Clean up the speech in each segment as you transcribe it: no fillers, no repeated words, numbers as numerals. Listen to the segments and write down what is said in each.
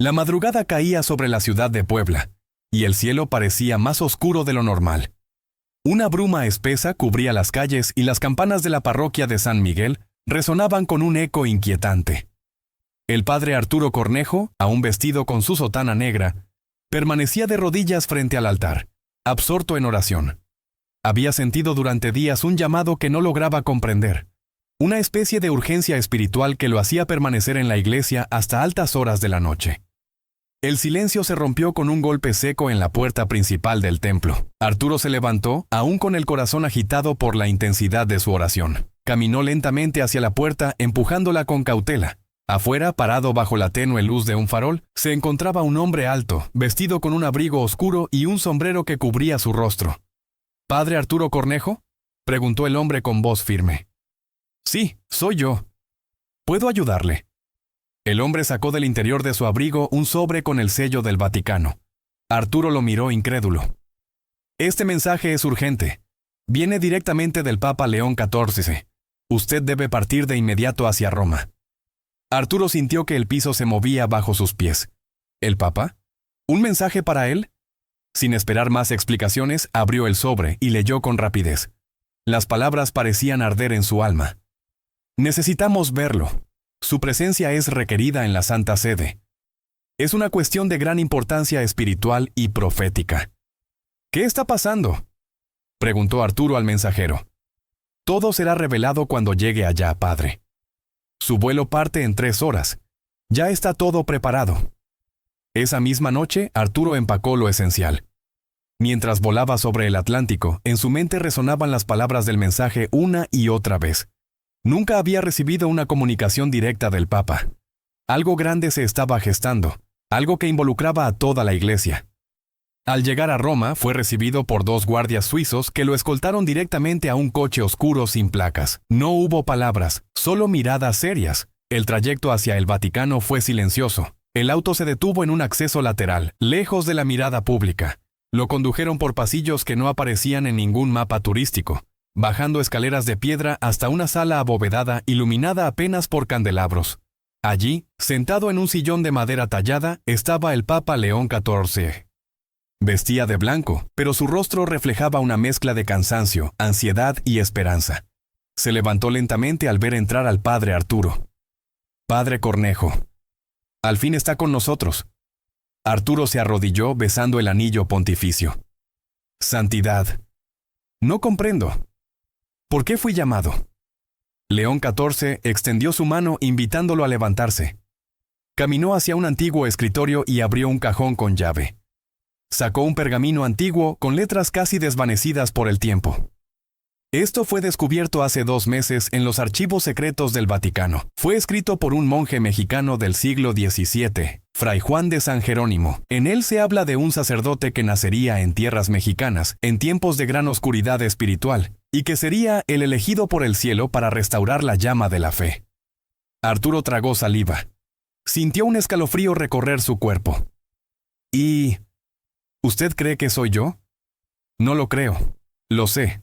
La madrugada caía sobre la ciudad de Puebla, y el cielo parecía más oscuro de lo normal. Una bruma espesa cubría las calles y las campanas de la parroquia de San Miguel resonaban con un eco inquietante. El padre Arturo Cornejo, aún vestido con su sotana negra, permanecía de rodillas frente al altar, absorto en oración. Había sentido durante días un llamado que no lograba comprender, una especie de urgencia espiritual que lo hacía permanecer en la iglesia hasta altas horas de la noche. El silencio se rompió con un golpe seco en la puerta principal del templo. Arturo se levantó, aún con el corazón agitado por la intensidad de su oración. Caminó lentamente hacia la puerta, empujándola con cautela. Afuera, parado bajo la tenue luz de un farol, se encontraba un hombre alto, vestido con un abrigo oscuro y un sombrero que cubría su rostro. ¿Padre Arturo Cornejo?, preguntó el hombre con voz firme. Sí, soy yo. ¿Puedo ayudarle? El hombre sacó del interior de su abrigo un sobre con el sello del Vaticano. Arturo lo miró incrédulo. Este mensaje es urgente. Viene directamente del Papa León XIV. Usted debe partir de inmediato hacia Roma. Arturo sintió que el piso se movía bajo sus pies. ¿El Papa? ¿Un mensaje para él? Sin esperar más explicaciones, abrió el sobre y leyó con rapidez. Las palabras parecían arder en su alma. Necesitamos verlo. Su presencia es requerida en la Santa Sede. Es una cuestión de gran importancia espiritual y profética. ¿Qué está pasando?, preguntó Arturo al mensajero. Todo será revelado cuando llegue allá, padre. Su vuelo parte en 3 horas. Ya está todo preparado. Esa misma noche, Arturo empacó lo esencial. Mientras volaba sobre el Atlántico, en su mente resonaban las palabras del mensaje una y otra vez. Nunca había recibido una comunicación directa del Papa. Algo grande se estaba gestando, algo que involucraba a toda la iglesia. Al llegar a Roma, fue recibido por 2 guardias suizos que lo escoltaron directamente a un coche oscuro sin placas. No hubo palabras, solo miradas serias. El trayecto hacia el Vaticano fue silencioso. El auto se detuvo en un acceso lateral, lejos de la mirada pública. Lo condujeron por pasillos que no aparecían en ningún mapa turístico, bajando escaleras de piedra hasta una sala abovedada iluminada apenas por candelabros. Allí, sentado en un sillón de madera tallada, estaba el Papa León XIV. Vestía de blanco, pero su rostro reflejaba una mezcla de cansancio, ansiedad y esperanza. Se levantó lentamente al ver entrar al padre Arturo. Padre Cornejo, al fin está con nosotros. Arturo se arrodilló besando el anillo pontificio. Santidad. No comprendo. ¿Por qué fui llamado? León XIV extendió su mano invitándolo a levantarse. Caminó hacia un antiguo escritorio y abrió un cajón con llave. Sacó un pergamino antiguo con letras casi desvanecidas por el tiempo. Esto fue descubierto hace 2 meses en los archivos secretos del Vaticano. Fue escrito por un monje mexicano del siglo XVII, Fray Juan de San Jerónimo. En él se habla de un sacerdote que nacería en tierras mexicanas, en tiempos de gran oscuridad espiritual, y que sería el elegido por el cielo para restaurar la llama de la fe. Arturo tragó saliva. Sintió un escalofrío recorrer su cuerpo. ¿Y usted cree que soy yo? No lo creo. Lo sé.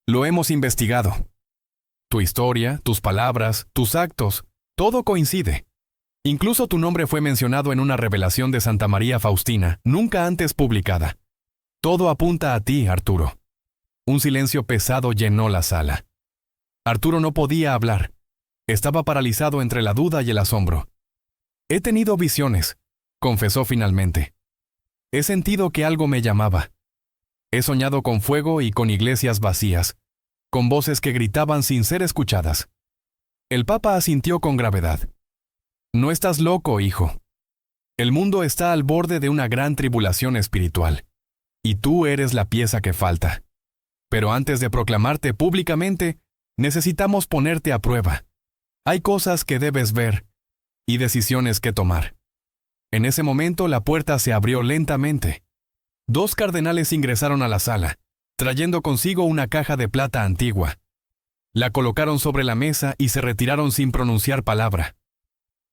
Lo hemos investigado. Tu historia, tus palabras, tus actos, todo coincide. Incluso tu nombre fue mencionado en una revelación de Santa María Faustina, nunca antes publicada. Todo apunta a ti, Arturo. Un silencio pesado llenó la sala. Arturo no podía hablar. Estaba paralizado entre la duda y el asombro. He tenido visiones, confesó finalmente. He sentido que algo me llamaba. He soñado con fuego y con iglesias vacías, con voces que gritaban sin ser escuchadas. El Papa asintió con gravedad. No estás loco, hijo. El mundo está al borde de una gran tribulación espiritual, y tú eres la pieza que falta. Pero antes de proclamarte públicamente, necesitamos ponerte a prueba. Hay cosas que debes ver y decisiones que tomar. En ese momento la puerta se abrió lentamente. 2 cardenales ingresaron a la sala, trayendo consigo una caja de plata antigua. La colocaron sobre la mesa y se retiraron sin pronunciar palabra.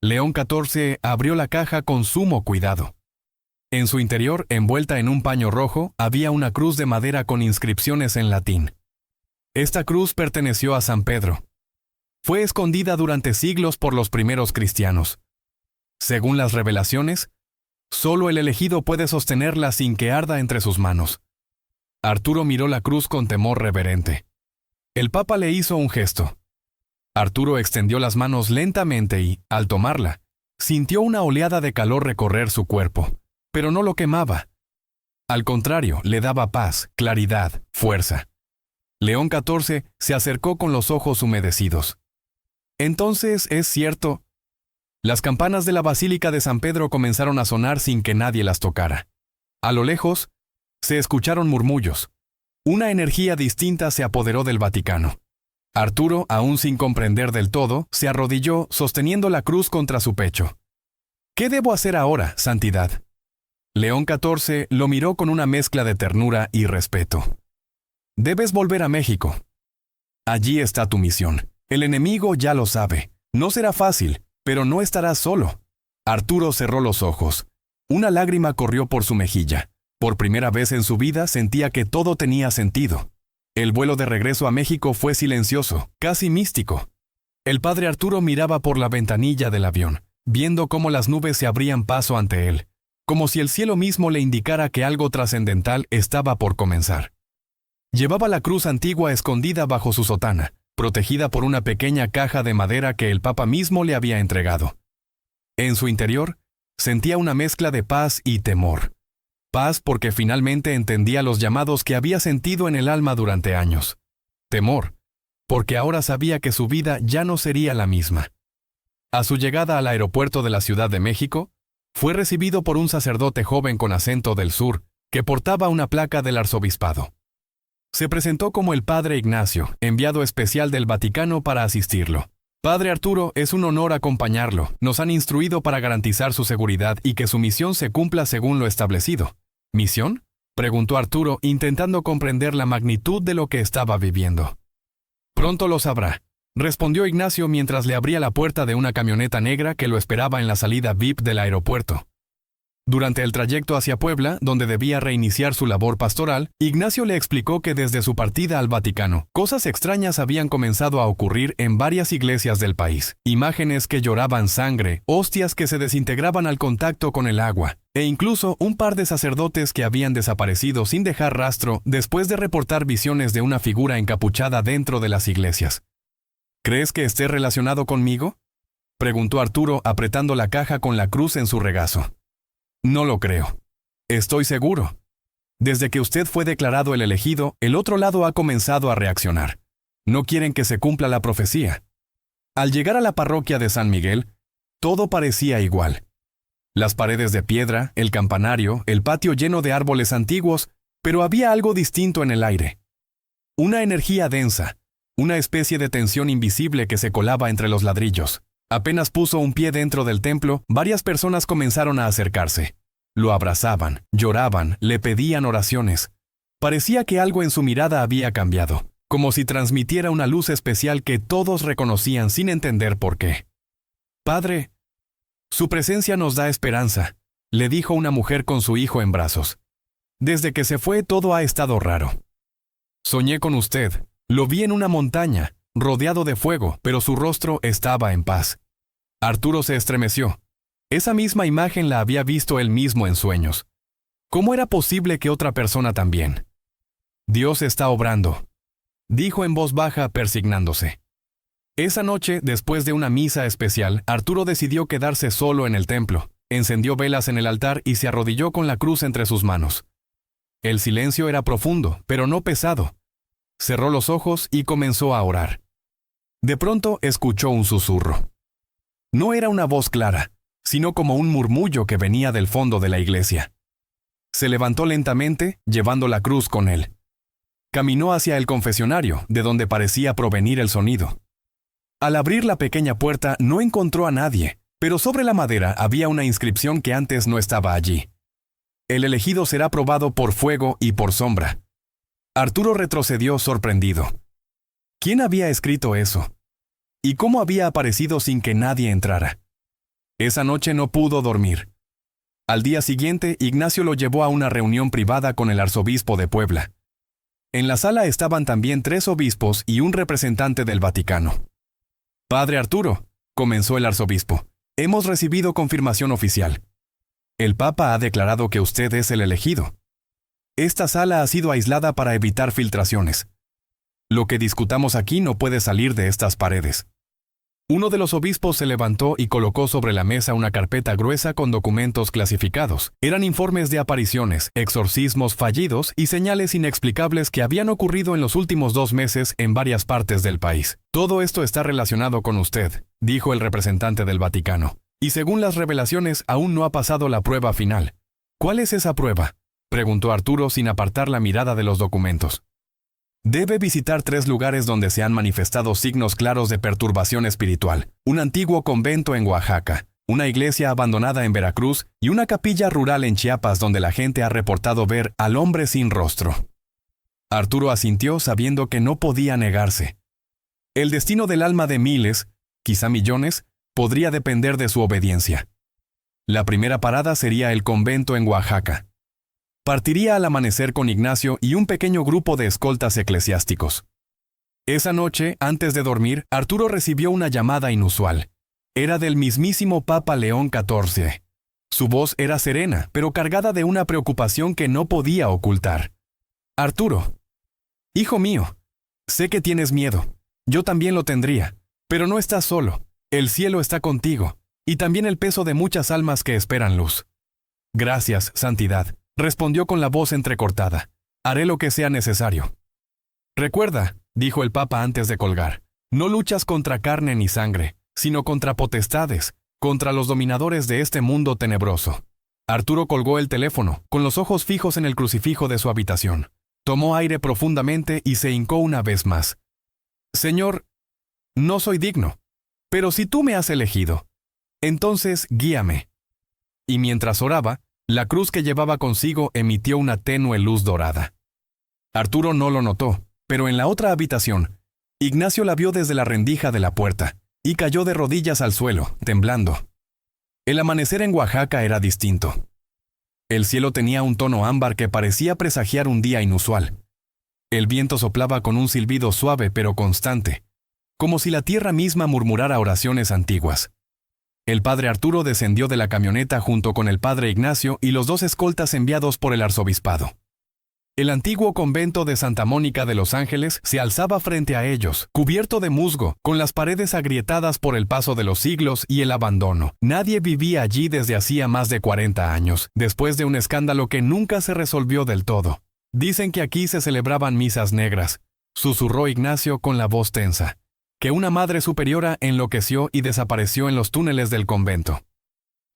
León XIV abrió la caja con sumo cuidado. En su interior, envuelta en un paño rojo, había una cruz de madera con inscripciones en latín. Esta cruz perteneció a San Pedro. Fue escondida durante siglos por los primeros cristianos. Según las revelaciones, solo el elegido puede sostenerla sin que arda entre sus manos. Arturo miró la cruz con temor reverente. El Papa le hizo un gesto. Arturo extendió las manos lentamente y, al tomarla, sintió una oleada de calor recorrer su cuerpo, pero no lo quemaba. Al contrario, le daba paz, claridad, fuerza. León XIV se acercó con los ojos humedecidos. Entonces, ¿es cierto? Las campanas de la Basílica de San Pedro comenzaron a sonar sin que nadie las tocara. A lo lejos, se escucharon murmullos. Una energía distinta se apoderó del Vaticano. Arturo, aún sin comprender del todo, se arrodilló sosteniendo la cruz contra su pecho. ¿Qué debo hacer ahora, Santidad? León XIV lo miró con una mezcla de ternura y respeto. Debes volver a México. Allí está tu misión. El enemigo ya lo sabe. No será fácil, pero no estarás solo. Arturo cerró los ojos. Una lágrima corrió por su mejilla. Por primera vez en su vida sentía que todo tenía sentido. El vuelo de regreso a México fue silencioso, casi místico. El padre Arturo miraba por la ventanilla del avión, viendo cómo las nubes se abrían paso ante él, como si el cielo mismo le indicara que algo trascendental estaba por comenzar. Llevaba la cruz antigua escondida bajo su sotana, protegida por una pequeña caja de madera que el Papa mismo le había entregado. En su interior, sentía una mezcla de paz y temor. Paz porque finalmente entendía los llamados que había sentido en el alma durante años. Temor, porque ahora sabía que su vida ya no sería la misma. A su llegada al aeropuerto de la Ciudad de México, fue recibido por un sacerdote joven con acento del sur, que portaba una placa del arzobispado. Se presentó como el padre Ignacio, enviado especial del Vaticano para asistirlo. Padre Arturo, es un honor acompañarlo. Nos han instruido para garantizar su seguridad y que su misión se cumpla según lo establecido. ¿Misión?, preguntó Arturo, intentando comprender la magnitud de lo que estaba viviendo. Pronto lo sabrá, respondió Ignacio mientras le abría la puerta de una camioneta negra que lo esperaba en la salida VIP del aeropuerto. Durante el trayecto hacia Puebla, donde debía reiniciar su labor pastoral, Ignacio le explicó que desde su partida al Vaticano, cosas extrañas habían comenzado a ocurrir en varias iglesias del país. Imágenes que lloraban sangre, hostias que se desintegraban al contacto con el agua, e incluso un par de sacerdotes que habían desaparecido sin dejar rastro después de reportar visiones de una figura encapuchada dentro de las iglesias. ¿Crees que esté relacionado conmigo?, preguntó Arturo apretando la caja con la cruz en su regazo. No lo creo. Estoy seguro. Desde que usted fue declarado el elegido, el otro lado ha comenzado a reaccionar. No quieren que se cumpla la profecía. Al llegar a la parroquia de San Miguel, todo parecía igual. Las paredes de piedra, el campanario, el patio lleno de árboles antiguos, pero había algo distinto en el aire. Una energía densa, una especie de tensión invisible que se colaba entre los ladrillos. Apenas puso un pie dentro del templo, varias personas comenzaron a acercarse. Lo abrazaban, lloraban, le pedían oraciones. Parecía que algo en su mirada había cambiado, como si transmitiera una luz especial que todos reconocían sin entender por qué. «Padre, su presencia nos da esperanza», le dijo una mujer con su hijo en brazos. «Desde que se fue todo ha estado raro. Soñé con usted, lo vi en una montaña, rodeado de fuego, pero su rostro estaba en paz». Arturo se estremeció. Esa misma imagen la había visto él mismo en sueños. ¿Cómo era posible que otra persona también? «Dios está obrando», dijo en voz baja, persignándose. Esa noche, después de una misa especial, Arturo decidió quedarse solo en el templo, encendió velas en el altar y se arrodilló con la cruz entre sus manos. El silencio era profundo, pero no pesado. Cerró los ojos y comenzó a orar. De pronto escuchó un susurro. No era una voz clara, sino como un murmullo que venía del fondo de la iglesia. Se levantó lentamente, llevando la cruz con él. Caminó hacia el confesionario, de donde parecía provenir el sonido. Al abrir la pequeña puerta no encontró a nadie, pero sobre la madera había una inscripción que antes no estaba allí. «El elegido será probado por fuego y por sombra». Arturo retrocedió sorprendido. ¿Quién había escrito eso? ¿Y cómo había aparecido sin que nadie entrara? Esa noche no pudo dormir. Al día siguiente, Ignacio lo llevó a una reunión privada con el arzobispo de Puebla. En la sala estaban también 3 obispos y un representante del Vaticano. «Padre Arturo», comenzó el arzobispo, Hemos recibido confirmación oficial. El Papa ha declarado que usted es el elegido. Esta sala ha sido aislada para evitar filtraciones. Lo que discutamos aquí no puede salir de estas paredes. Uno de los obispos se levantó y colocó sobre la mesa una carpeta gruesa con documentos clasificados. Eran informes de apariciones, exorcismos fallidos y señales inexplicables que habían ocurrido en los últimos 2 meses en varias partes del país. Todo esto está relacionado con usted, dijo el representante del Vaticano. Y según las revelaciones, aún no ha pasado la prueba final. ¿Cuál es esa prueba?, preguntó Arturo sin apartar la mirada de los documentos. Debe visitar 3 lugares donde se han manifestado signos claros de perturbación espiritual: un antiguo convento en Oaxaca, una iglesia abandonada en Veracruz y una capilla rural en Chiapas donde la gente ha reportado ver al hombre sin rostro. Arturo asintió sabiendo que no podía negarse. El destino del alma de miles, quizá millones, podría depender de su obediencia. La primera parada sería el convento en Oaxaca. Partiría al amanecer con Ignacio y un pequeño grupo de escoltas eclesiásticos. Esa noche, antes de dormir, Arturo recibió una llamada inusual. Era del mismísimo Papa León XIV. Su voz era serena, pero cargada de una preocupación que no podía ocultar. Arturo. Hijo mío, sé que tienes miedo. Yo también lo tendría. Pero no estás solo. El cielo está contigo, y también el peso de muchas almas que esperan luz. Gracias, Santidad, respondió con la voz entrecortada. Haré lo que sea necesario. Recuerda, dijo el Papa antes de colgar, no luchas contra carne ni sangre, sino contra potestades, contra los dominadores de este mundo tenebroso. Arturo colgó el teléfono, con los ojos fijos en el crucifijo de su habitación. Tomó aire profundamente y se hincó una vez más. Señor, no soy digno, pero si tú me has elegido, entonces guíame. Y mientras oraba, la cruz que llevaba consigo emitió una tenue luz dorada. Arturo no lo notó, pero en la otra habitación, Ignacio la vio desde la rendija de la puerta, y cayó de rodillas al suelo, temblando. El amanecer en Oaxaca era distinto. El cielo tenía un tono ámbar que parecía presagiar un día inusual. El viento soplaba con un silbido suave pero constante, como si la tierra misma murmurara oraciones antiguas. El padre Arturo descendió de la camioneta junto con el padre Ignacio y los 2 escoltas enviados por el arzobispado. El antiguo convento de Santa Mónica de Los Ángeles se alzaba frente a ellos, cubierto de musgo, con las paredes agrietadas por el paso de los siglos y el abandono. Nadie vivía allí desde hacía más de 40 años, después de un escándalo que nunca se resolvió del todo. Dicen que aquí se celebraban misas negras, susurró Ignacio con la voz tensa, que una madre superiora enloqueció y desapareció en los túneles del convento.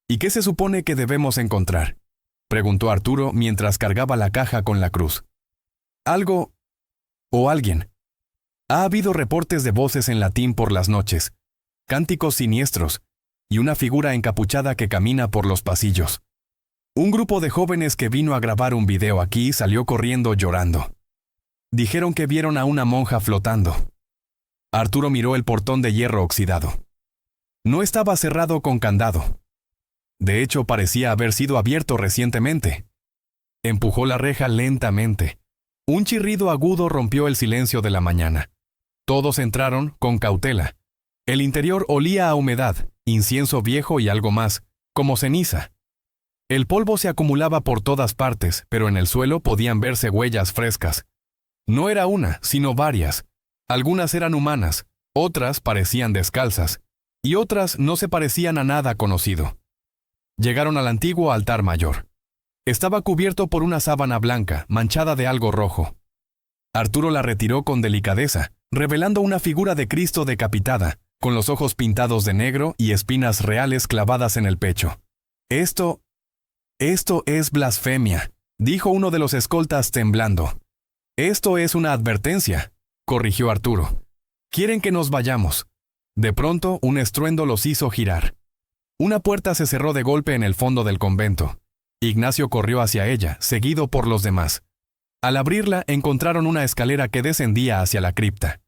¿Y qué se supone que debemos encontrar?, preguntó Arturo mientras cargaba la caja con la cruz. Algo o alguien. Ha habido reportes de voces en latín por las noches, cánticos siniestros, y una figura encapuchada que camina por los pasillos. Un grupo de jóvenes que vino a grabar un video aquí salió corriendo llorando. Dijeron que vieron a una monja flotando. Arturo miró el portón de hierro oxidado. No estaba cerrado con candado. De hecho, parecía haber sido abierto recientemente. Empujó la reja lentamente. Un chirrido agudo rompió el silencio de la mañana. Todos entraron con cautela. El interior olía a humedad, incienso viejo y algo más, como ceniza. El polvo se acumulaba por todas partes, pero en el suelo podían verse huellas frescas. No era una, sino varias. Algunas eran humanas, otras parecían descalzas, y otras no se parecían a nada conocido. Llegaron al antiguo altar mayor. Estaba cubierto por una sábana blanca, manchada de algo rojo. Arturo la retiró con delicadeza, revelando una figura de Cristo decapitada, con los ojos pintados de negro y espinas reales clavadas en el pecho. Esto es blasfemia, dijo uno de los escoltas temblando. Esto es una advertencia, corrigió Arturo. Quieren que nos vayamos. De pronto, un estruendo los hizo girar. Una puerta se cerró de golpe en el fondo del convento. Ignacio corrió hacia ella, seguido por los demás. Al abrirla, encontraron una escalera que descendía hacia la cripta.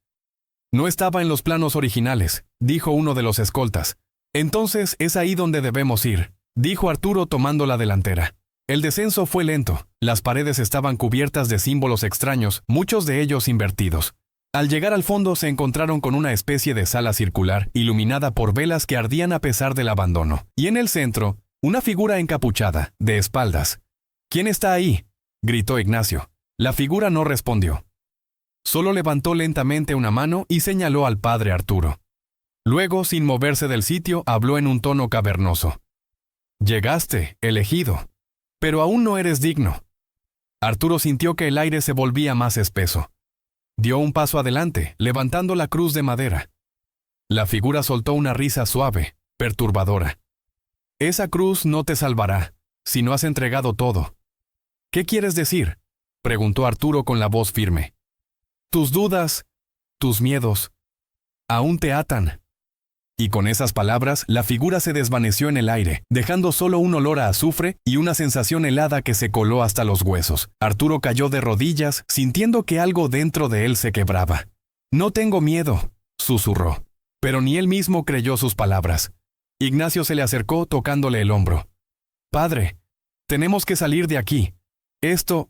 No estaba en los planos originales, dijo uno de los escoltas. Entonces es ahí donde debemos ir, dijo Arturo tomando la delantera. El descenso fue lento. Las paredes estaban cubiertas de símbolos extraños, muchos de ellos invertidos. Al llegar al fondo se encontraron con una especie de sala circular, iluminada por velas que ardían a pesar del abandono. Y en el centro, una figura encapuchada, de espaldas. «¿Quién está ahí?», gritó Ignacio. La figura no respondió. Solo levantó lentamente una mano y señaló al padre Arturo. Luego, sin moverse del sitio, habló en un tono cavernoso. «Llegaste, elegido, pero aún no eres digno». Arturo sintió que el aire se volvía más espeso. Dio un paso adelante, levantando la cruz de madera. La figura soltó una risa suave, perturbadora. «Esa cruz no te salvará, si no has entregado todo». «¿Qué quieres decir?», preguntó Arturo con la voz firme. «Tus dudas, tus miedos, aún te atan». Y con esas palabras, la figura se desvaneció en el aire, dejando solo un olor a azufre y una sensación helada que se coló hasta los huesos. Arturo cayó de rodillas, sintiendo que algo dentro de él se quebraba. «No tengo miedo», susurró. Pero ni él mismo creyó sus palabras. Ignacio se le acercó tocándole el hombro. «Padre, tenemos que salir de aquí. Esto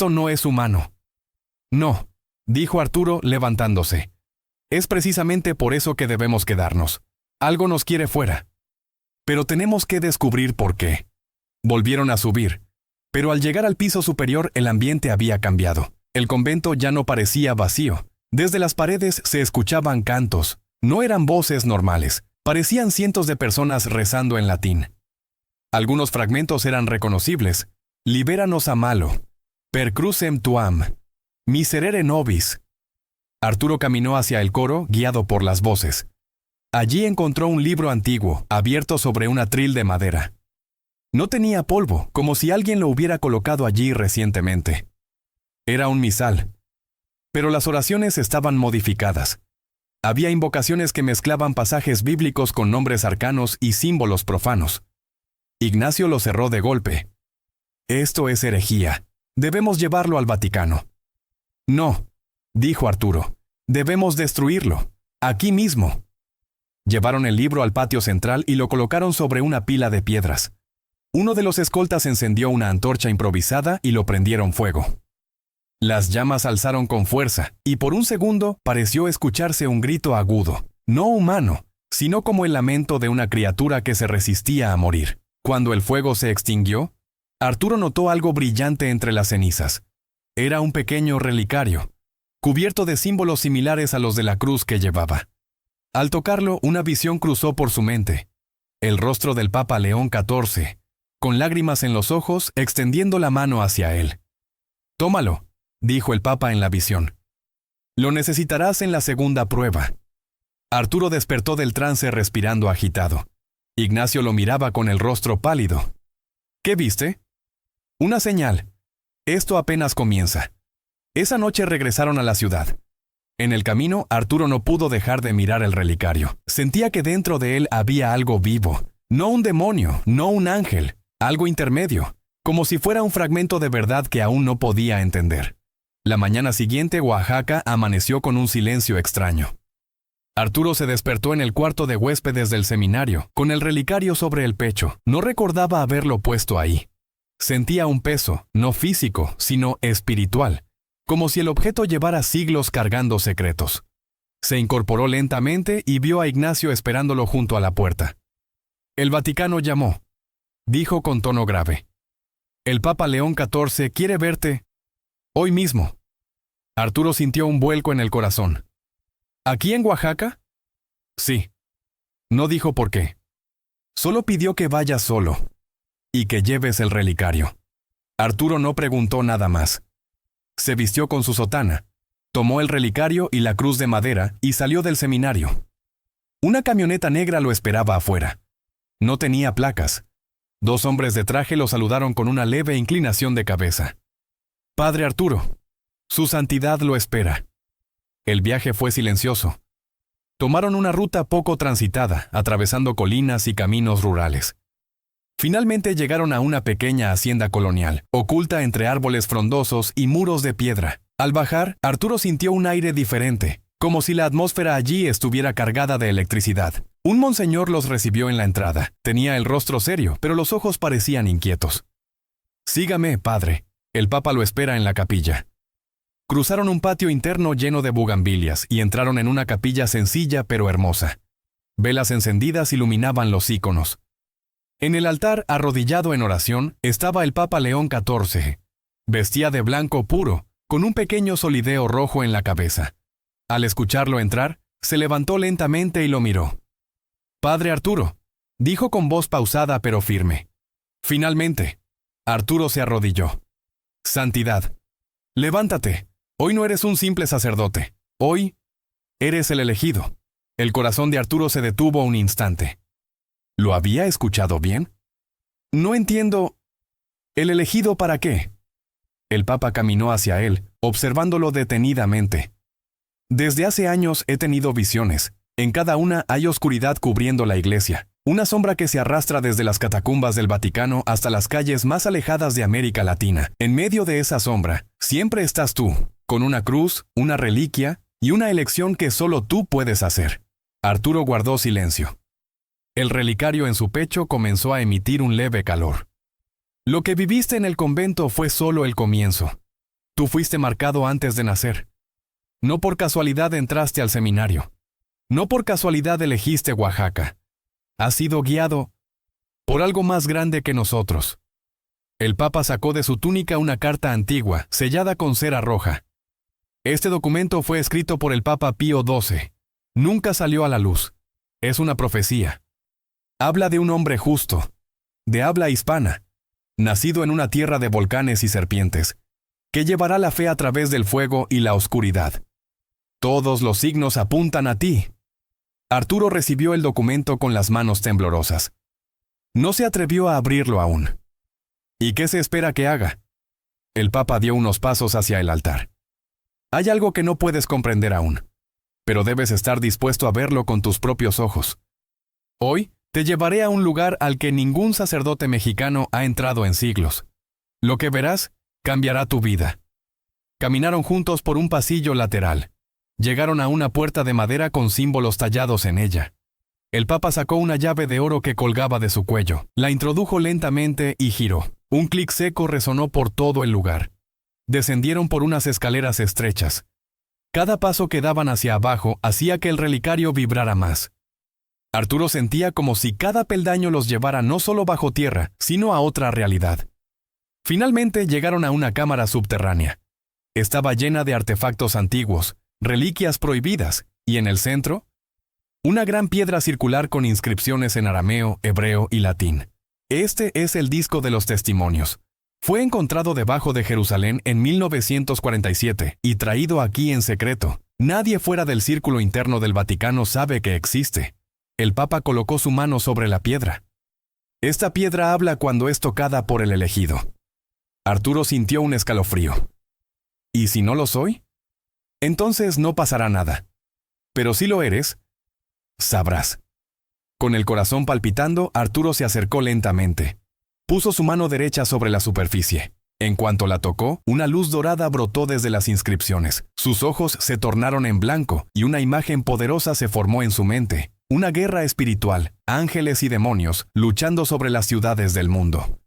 no es humano». «No», dijo Arturo levantándose. «Es precisamente por eso que debemos quedarnos. Algo nos quiere fuera. Pero tenemos que descubrir por qué». Volvieron a subir, pero al llegar al piso superior el ambiente había cambiado. El convento ya no parecía vacío. Desde las paredes se escuchaban cantos. No eran voces normales. Parecían cientos de personas rezando en latín. Algunos fragmentos eran reconocibles. «Libéranos a malo», «Per crucem tuam», «Miserere nobis». Arturo caminó hacia el coro, guiado por las voces. Allí encontró un libro antiguo, abierto sobre un atril de madera. No tenía polvo, como si alguien lo hubiera colocado allí recientemente. Era un misal. Pero las oraciones estaban modificadas. Había invocaciones que mezclaban pasajes bíblicos con nombres arcanos y símbolos profanos. Ignacio lo cerró de golpe. «Esto es herejía. Debemos llevarlo al Vaticano». «No», dijo Arturo. «Debemos destruirlo. Aquí mismo». Llevaron el libro al patio central y lo colocaron sobre una pila de piedras. Uno de los escoltas encendió una antorcha improvisada y lo prendieron fuego. Las llamas alzaron con fuerza, y por un segundo pareció escucharse un grito agudo, no humano, sino como el lamento de una criatura que se resistía a morir. Cuando el fuego se extinguió, Arturo notó algo brillante entre las cenizas. Era un pequeño relicario, cubierto de símbolos similares a los de la cruz que llevaba. Al tocarlo, una visión cruzó por su mente. El rostro del Papa León XIV, con lágrimas en los ojos, extendiendo la mano hacia él. «Tómalo», dijo el Papa en la visión. «Lo necesitarás en la segunda prueba». Arturo despertó del trance respirando agitado. Ignacio lo miraba con el rostro pálido. «¿Qué viste?» «Una señal. Esto apenas comienza». Esa noche regresaron a la ciudad. En el camino, Arturo no pudo dejar de mirar el relicario. Sentía que dentro de él había algo vivo. No un demonio, no un ángel, algo intermedio, como si fuera un fragmento de verdad que aún no podía entender. La mañana siguiente, Oaxaca amaneció con un silencio extraño. Arturo se despertó en el cuarto de huéspedes del seminario, con el relicario sobre el pecho. No recordaba haberlo puesto ahí. Sentía un peso, no físico, sino espiritual, como si el objeto llevara siglos cargando secretos. Se incorporó lentamente y vio a Ignacio esperándolo junto a la puerta. «El Vaticano llamó», dijo con tono grave. «El Papa León XIV quiere verte hoy mismo». Arturo sintió un vuelco en el corazón. «¿Aquí en Oaxaca?» «Sí». No dijo por qué. Solo pidió que vayas solo y que lleves el relicario. Arturo no preguntó nada más. Se vistió con su sotana, tomó el relicario y la cruz de madera y salió del seminario. Una camioneta negra lo esperaba afuera. No tenía placas. 2 hombres de traje lo saludaron con una leve inclinación de cabeza. «Padre Arturo, su santidad lo espera». El viaje fue silencioso. Tomaron una ruta poco transitada, atravesando colinas y caminos rurales. Finalmente llegaron a una pequeña hacienda colonial, oculta entre árboles frondosos y muros de piedra. Al bajar, Arturo sintió un aire diferente, como si la atmósfera allí estuviera cargada de electricidad. Un monseñor los recibió en la entrada. Tenía el rostro serio, pero los ojos parecían inquietos. «Sígame, padre. El Papa lo espera en la capilla». cruzaron un patio interno lleno de bugambilias y entraron en una capilla sencilla pero hermosa. Velas encendidas iluminaban los íconos. En el altar, arrodillado en oración, estaba el Papa León XIV. Vestía de blanco puro, con un pequeño solideo rojo en la cabeza. Al escucharlo entrar, se levantó lentamente y lo miró. «Padre Arturo», dijo con voz pausada pero firme. Finalmente, Arturo se arrodilló. «Santidad, levántate. Hoy no eres un simple sacerdote. Hoy eres el elegido». El corazón de Arturo se detuvo un instante. ¿Lo había escuchado bien? «No entiendo. ¿El elegido para qué?» El Papa caminó hacia él, observándolo detenidamente. «Desde hace años he tenido visiones. En cada una hay oscuridad cubriendo la iglesia. Una sombra que se arrastra desde las catacumbas del Vaticano hasta las calles más alejadas de América Latina. En medio de esa sombra, siempre estás tú, con una cruz, una reliquia y una elección que solo tú puedes hacer». Arturo guardó silencio. El relicario en su pecho comenzó a emitir un leve calor. «Lo que viviste en el convento fue solo el comienzo. Tú fuiste marcado antes de nacer. No por casualidad entraste al seminario. No por casualidad elegiste Oaxaca. Has sido guiado por algo más grande que nosotros». El Papa sacó de su túnica una carta antigua, sellada con cera roja. Este documento fue escrito por el Papa Pío XII. Nunca salió a la luz. Es una profecía. Habla de un hombre justo, de habla hispana, nacido en una tierra de volcanes y serpientes, que llevará la fe a través del fuego y la oscuridad. Todos los signos apuntan a ti. Arturo recibió el documento con las manos temblorosas. No se atrevió a abrirlo aún. ¿Y qué se espera que haga? El Papa dio unos pasos hacia el altar. Hay algo que no puedes comprender aún, pero debes estar dispuesto a verlo con tus propios ojos. Hoy te llevaré a un lugar al que ningún sacerdote mexicano ha entrado en siglos. Lo que verás cambiará tu vida. Caminaron juntos por un pasillo lateral. Llegaron a una puerta de madera con símbolos tallados en ella. El Papa sacó una llave de oro que colgaba de su cuello, la introdujo lentamente y giró. Un clic seco resonó por todo el lugar. Descendieron por unas escaleras estrechas. Cada paso que daban hacia abajo hacía que el relicario vibrara más. Arturo sentía como si cada peldaño los llevara no solo bajo tierra, sino a otra realidad. Finalmente llegaron a una cámara subterránea. Estaba llena de artefactos antiguos, reliquias prohibidas, y en el centro, una gran piedra circular con inscripciones en arameo, hebreo y latín. Este es el disco de los testimonios. Fue encontrado debajo de Jerusalén en 1947 y traído aquí en secreto. Nadie fuera del círculo interno del Vaticano sabe que existe. El Papa colocó su mano sobre la piedra. Esta piedra habla cuando es tocada por el elegido. Arturo sintió un escalofrío. ¿Y si no lo soy? Entonces no pasará nada. Pero si lo eres, sabrás. Con el corazón palpitando, Arturo se acercó lentamente. Puso su mano derecha sobre la superficie. En cuanto la tocó, una luz dorada brotó desde las inscripciones. Sus ojos se tornaron en blanco y una imagen poderosa se formó en su mente. Una guerra espiritual, ángeles y demonios, luchando sobre las ciudades del mundo.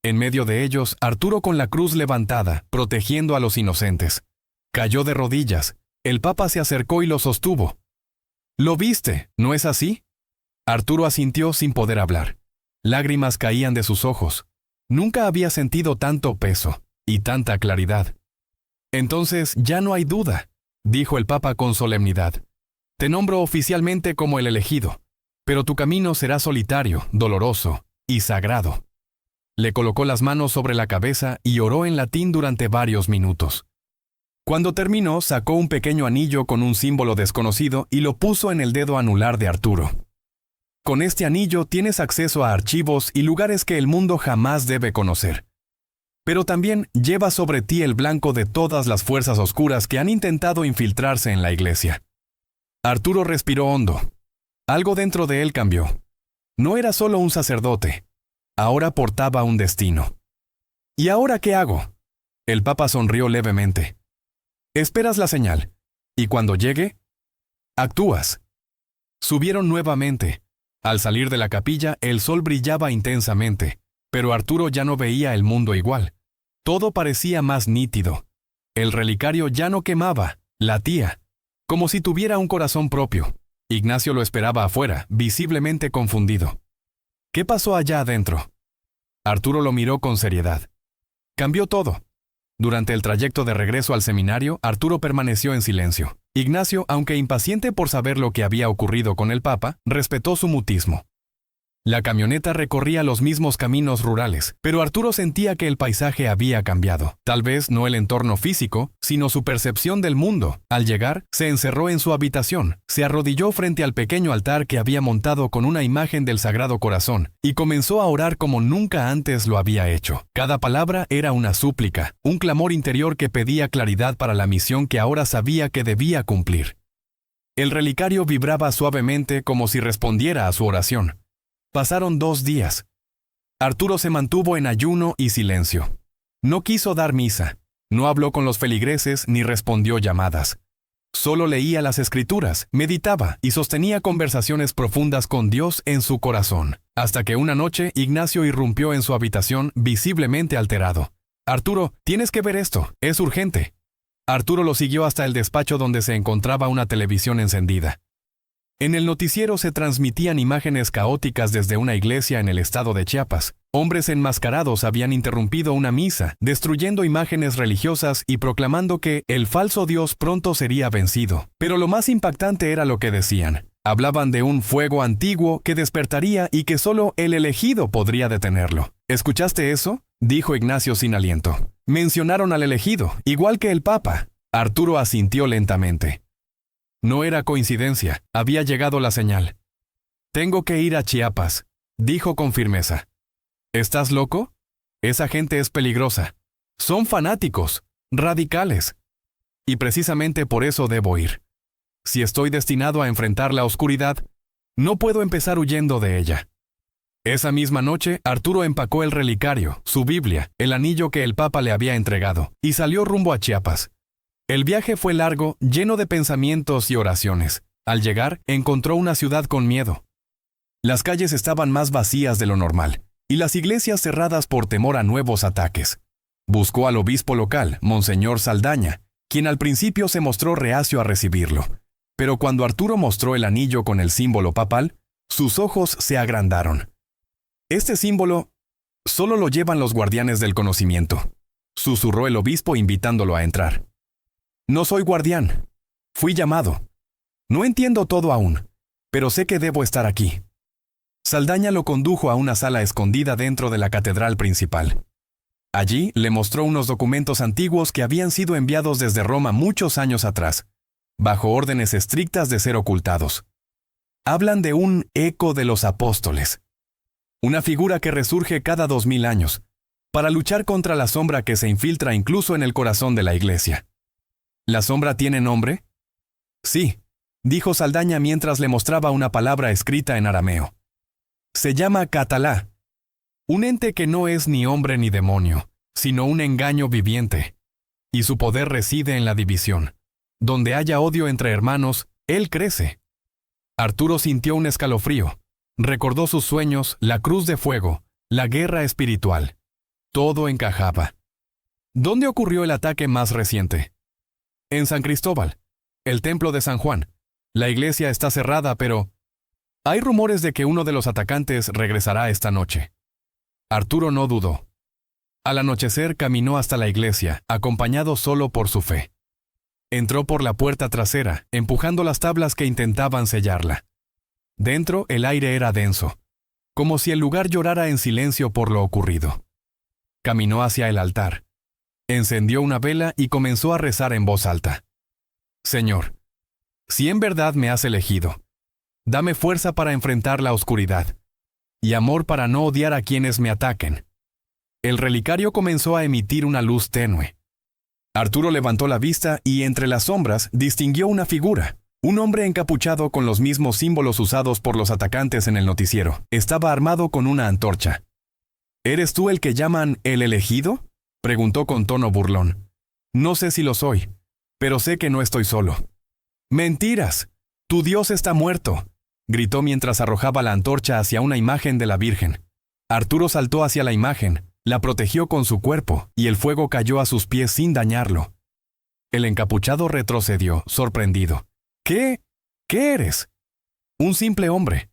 En medio de ellos, Arturo con la cruz levantada, protegiendo a los inocentes. Cayó de rodillas. El Papa se acercó y lo sostuvo. «¿Lo viste? ¿No es así?» Arturo asintió sin poder hablar. Lágrimas caían de sus ojos. Nunca había sentido tanto peso y tanta claridad. «Entonces ya no hay duda», dijo el Papa con solemnidad. «Te nombro oficialmente como el elegido, pero tu camino será solitario, doloroso y sagrado». Le colocó las manos sobre la cabeza y oró en latín durante varios minutos. Cuando terminó, sacó un pequeño anillo con un símbolo desconocido y lo puso en el dedo anular de Arturo. Con este anillo tienes acceso a archivos y lugares que el mundo jamás debe conocer. Pero también lleva sobre ti el blanco de todas las fuerzas oscuras que han intentado infiltrarse en la iglesia. Arturo respiró hondo. Algo dentro de él cambió. No era solo un sacerdote. Ahora portaba un destino. ¿Y ahora qué hago? El Papa sonrió levemente. Esperas la señal, y cuando llegue, actúas. Subieron nuevamente. Al salir de la capilla, el sol brillaba intensamente, pero Arturo ya no veía el mundo igual. Todo parecía más nítido. El relicario ya no quemaba, latía, como si tuviera un corazón propio. Ignacio lo esperaba afuera, visiblemente confundido. ¿Qué pasó allá adentro? Arturo lo miró con seriedad. Cambió todo. Durante el trayecto de regreso al seminario, Arturo permaneció en silencio. Ignacio, aunque impaciente por saber lo que había ocurrido con el Papa, respetó su mutismo. La camioneta recorría los mismos caminos rurales, pero Arturo sentía que el paisaje había cambiado. Tal vez no el entorno físico, sino su percepción del mundo. Al llegar, se encerró en su habitación, se arrodilló frente al pequeño altar que había montado con una imagen del Sagrado Corazón, y comenzó a orar como nunca antes lo había hecho. Cada palabra era una súplica, un clamor interior que pedía claridad para la misión que ahora sabía que debía cumplir. El relicario vibraba suavemente como si respondiera a su oración. Pasaron 2 días. Arturo se mantuvo en ayuno y silencio. No quiso dar misa, no habló con los feligreses ni respondió llamadas. Solo leía las escrituras, meditaba y sostenía conversaciones profundas con Dios en su corazón. Hasta que una noche Ignacio irrumpió en su habitación visiblemente alterado. «Arturo, tienes que ver esto, es urgente». Arturo lo siguió hasta el despacho donde se encontraba una televisión encendida. En el noticiero se transmitían imágenes caóticas desde una iglesia en el estado de Chiapas. Hombres enmascarados habían interrumpido una misa, destruyendo imágenes religiosas y proclamando que el falso Dios pronto sería vencido. Pero lo más impactante era lo que decían. Hablaban de un fuego antiguo que despertaría y que solo el elegido podría detenerlo. ¿Escuchaste eso?, dijo Ignacio sin aliento. Mencionaron al elegido, igual que el Papa. Arturo asintió lentamente. No era coincidencia, había llegado la señal. «Tengo que ir a Chiapas», dijo con firmeza. «¿Estás loco? Esa gente es peligrosa. Son fanáticos, radicales. Y precisamente por eso debo ir. Si estoy destinado a enfrentar la oscuridad, no puedo empezar huyendo de ella». Esa misma noche, Arturo empacó el relicario, su Biblia, el anillo que el Papa le había entregado, y salió rumbo a Chiapas. El viaje fue largo, lleno de pensamientos y oraciones. Al llegar, encontró una ciudad con miedo. Las calles estaban más vacías de lo normal, y las iglesias cerradas por temor a nuevos ataques. Buscó al obispo local, Monseñor Saldaña, quien al principio se mostró reacio a recibirlo. Pero cuando Arturo mostró el anillo con el símbolo papal, sus ojos se agrandaron. «Este símbolo solo lo llevan los guardianes del conocimiento», susurró el obispo invitándolo a entrar. «No soy guardián. Fui llamado. No entiendo todo aún, pero sé que debo estar aquí». Saldaña lo condujo a una sala escondida dentro de la catedral principal. Allí le mostró unos documentos antiguos que habían sido enviados desde Roma muchos años atrás, bajo órdenes estrictas de ser ocultados. Hablan de un eco de los apóstoles, una figura que resurge cada 2000 años, para luchar contra la sombra que se infiltra incluso en el corazón de la iglesia. ¿La sombra tiene nombre? Sí, dijo Saldaña mientras le mostraba una palabra escrita en arameo. Se llama Catalá, un ente que no es ni hombre ni demonio, sino un engaño viviente, y su poder reside en la división. Donde haya odio entre hermanos, él crece. Arturo sintió un escalofrío, recordó sus sueños, la cruz de fuego, la guerra espiritual. Todo encajaba. ¿Dónde ocurrió el ataque más reciente? En San Cristóbal, el templo de San Juan. La iglesia está cerrada, pero hay rumores de que uno de los atacantes regresará esta noche. Arturo no dudó. Al anochecer caminó hasta la iglesia, acompañado solo por su fe. Entró por la puerta trasera, empujando las tablas que intentaban sellarla. Dentro el aire era denso, como si el lugar llorara en silencio por lo ocurrido. Caminó hacia el altar. Encendió una vela y comenzó a rezar en voz alta. «Señor, si en verdad me has elegido, dame fuerza para enfrentar la oscuridad, y amor para no odiar a quienes me ataquen». El relicario comenzó a emitir una luz tenue. Arturo levantó la vista y entre las sombras distinguió una figura. Un hombre encapuchado con los mismos símbolos usados por los atacantes en el noticiero. Estaba armado con una antorcha. «¿Eres tú el que llaman el elegido?», preguntó con tono burlón. «No sé si lo soy, pero sé que no estoy solo». «¡Mentiras! ¡Tu Dios está muerto!», gritó mientras arrojaba la antorcha hacia una imagen de la Virgen. Arturo saltó hacia la imagen, la protegió con su cuerpo, y el fuego cayó a sus pies sin dañarlo. El encapuchado retrocedió, sorprendido. ¿Qué? ¿Qué eres? Un simple hombre,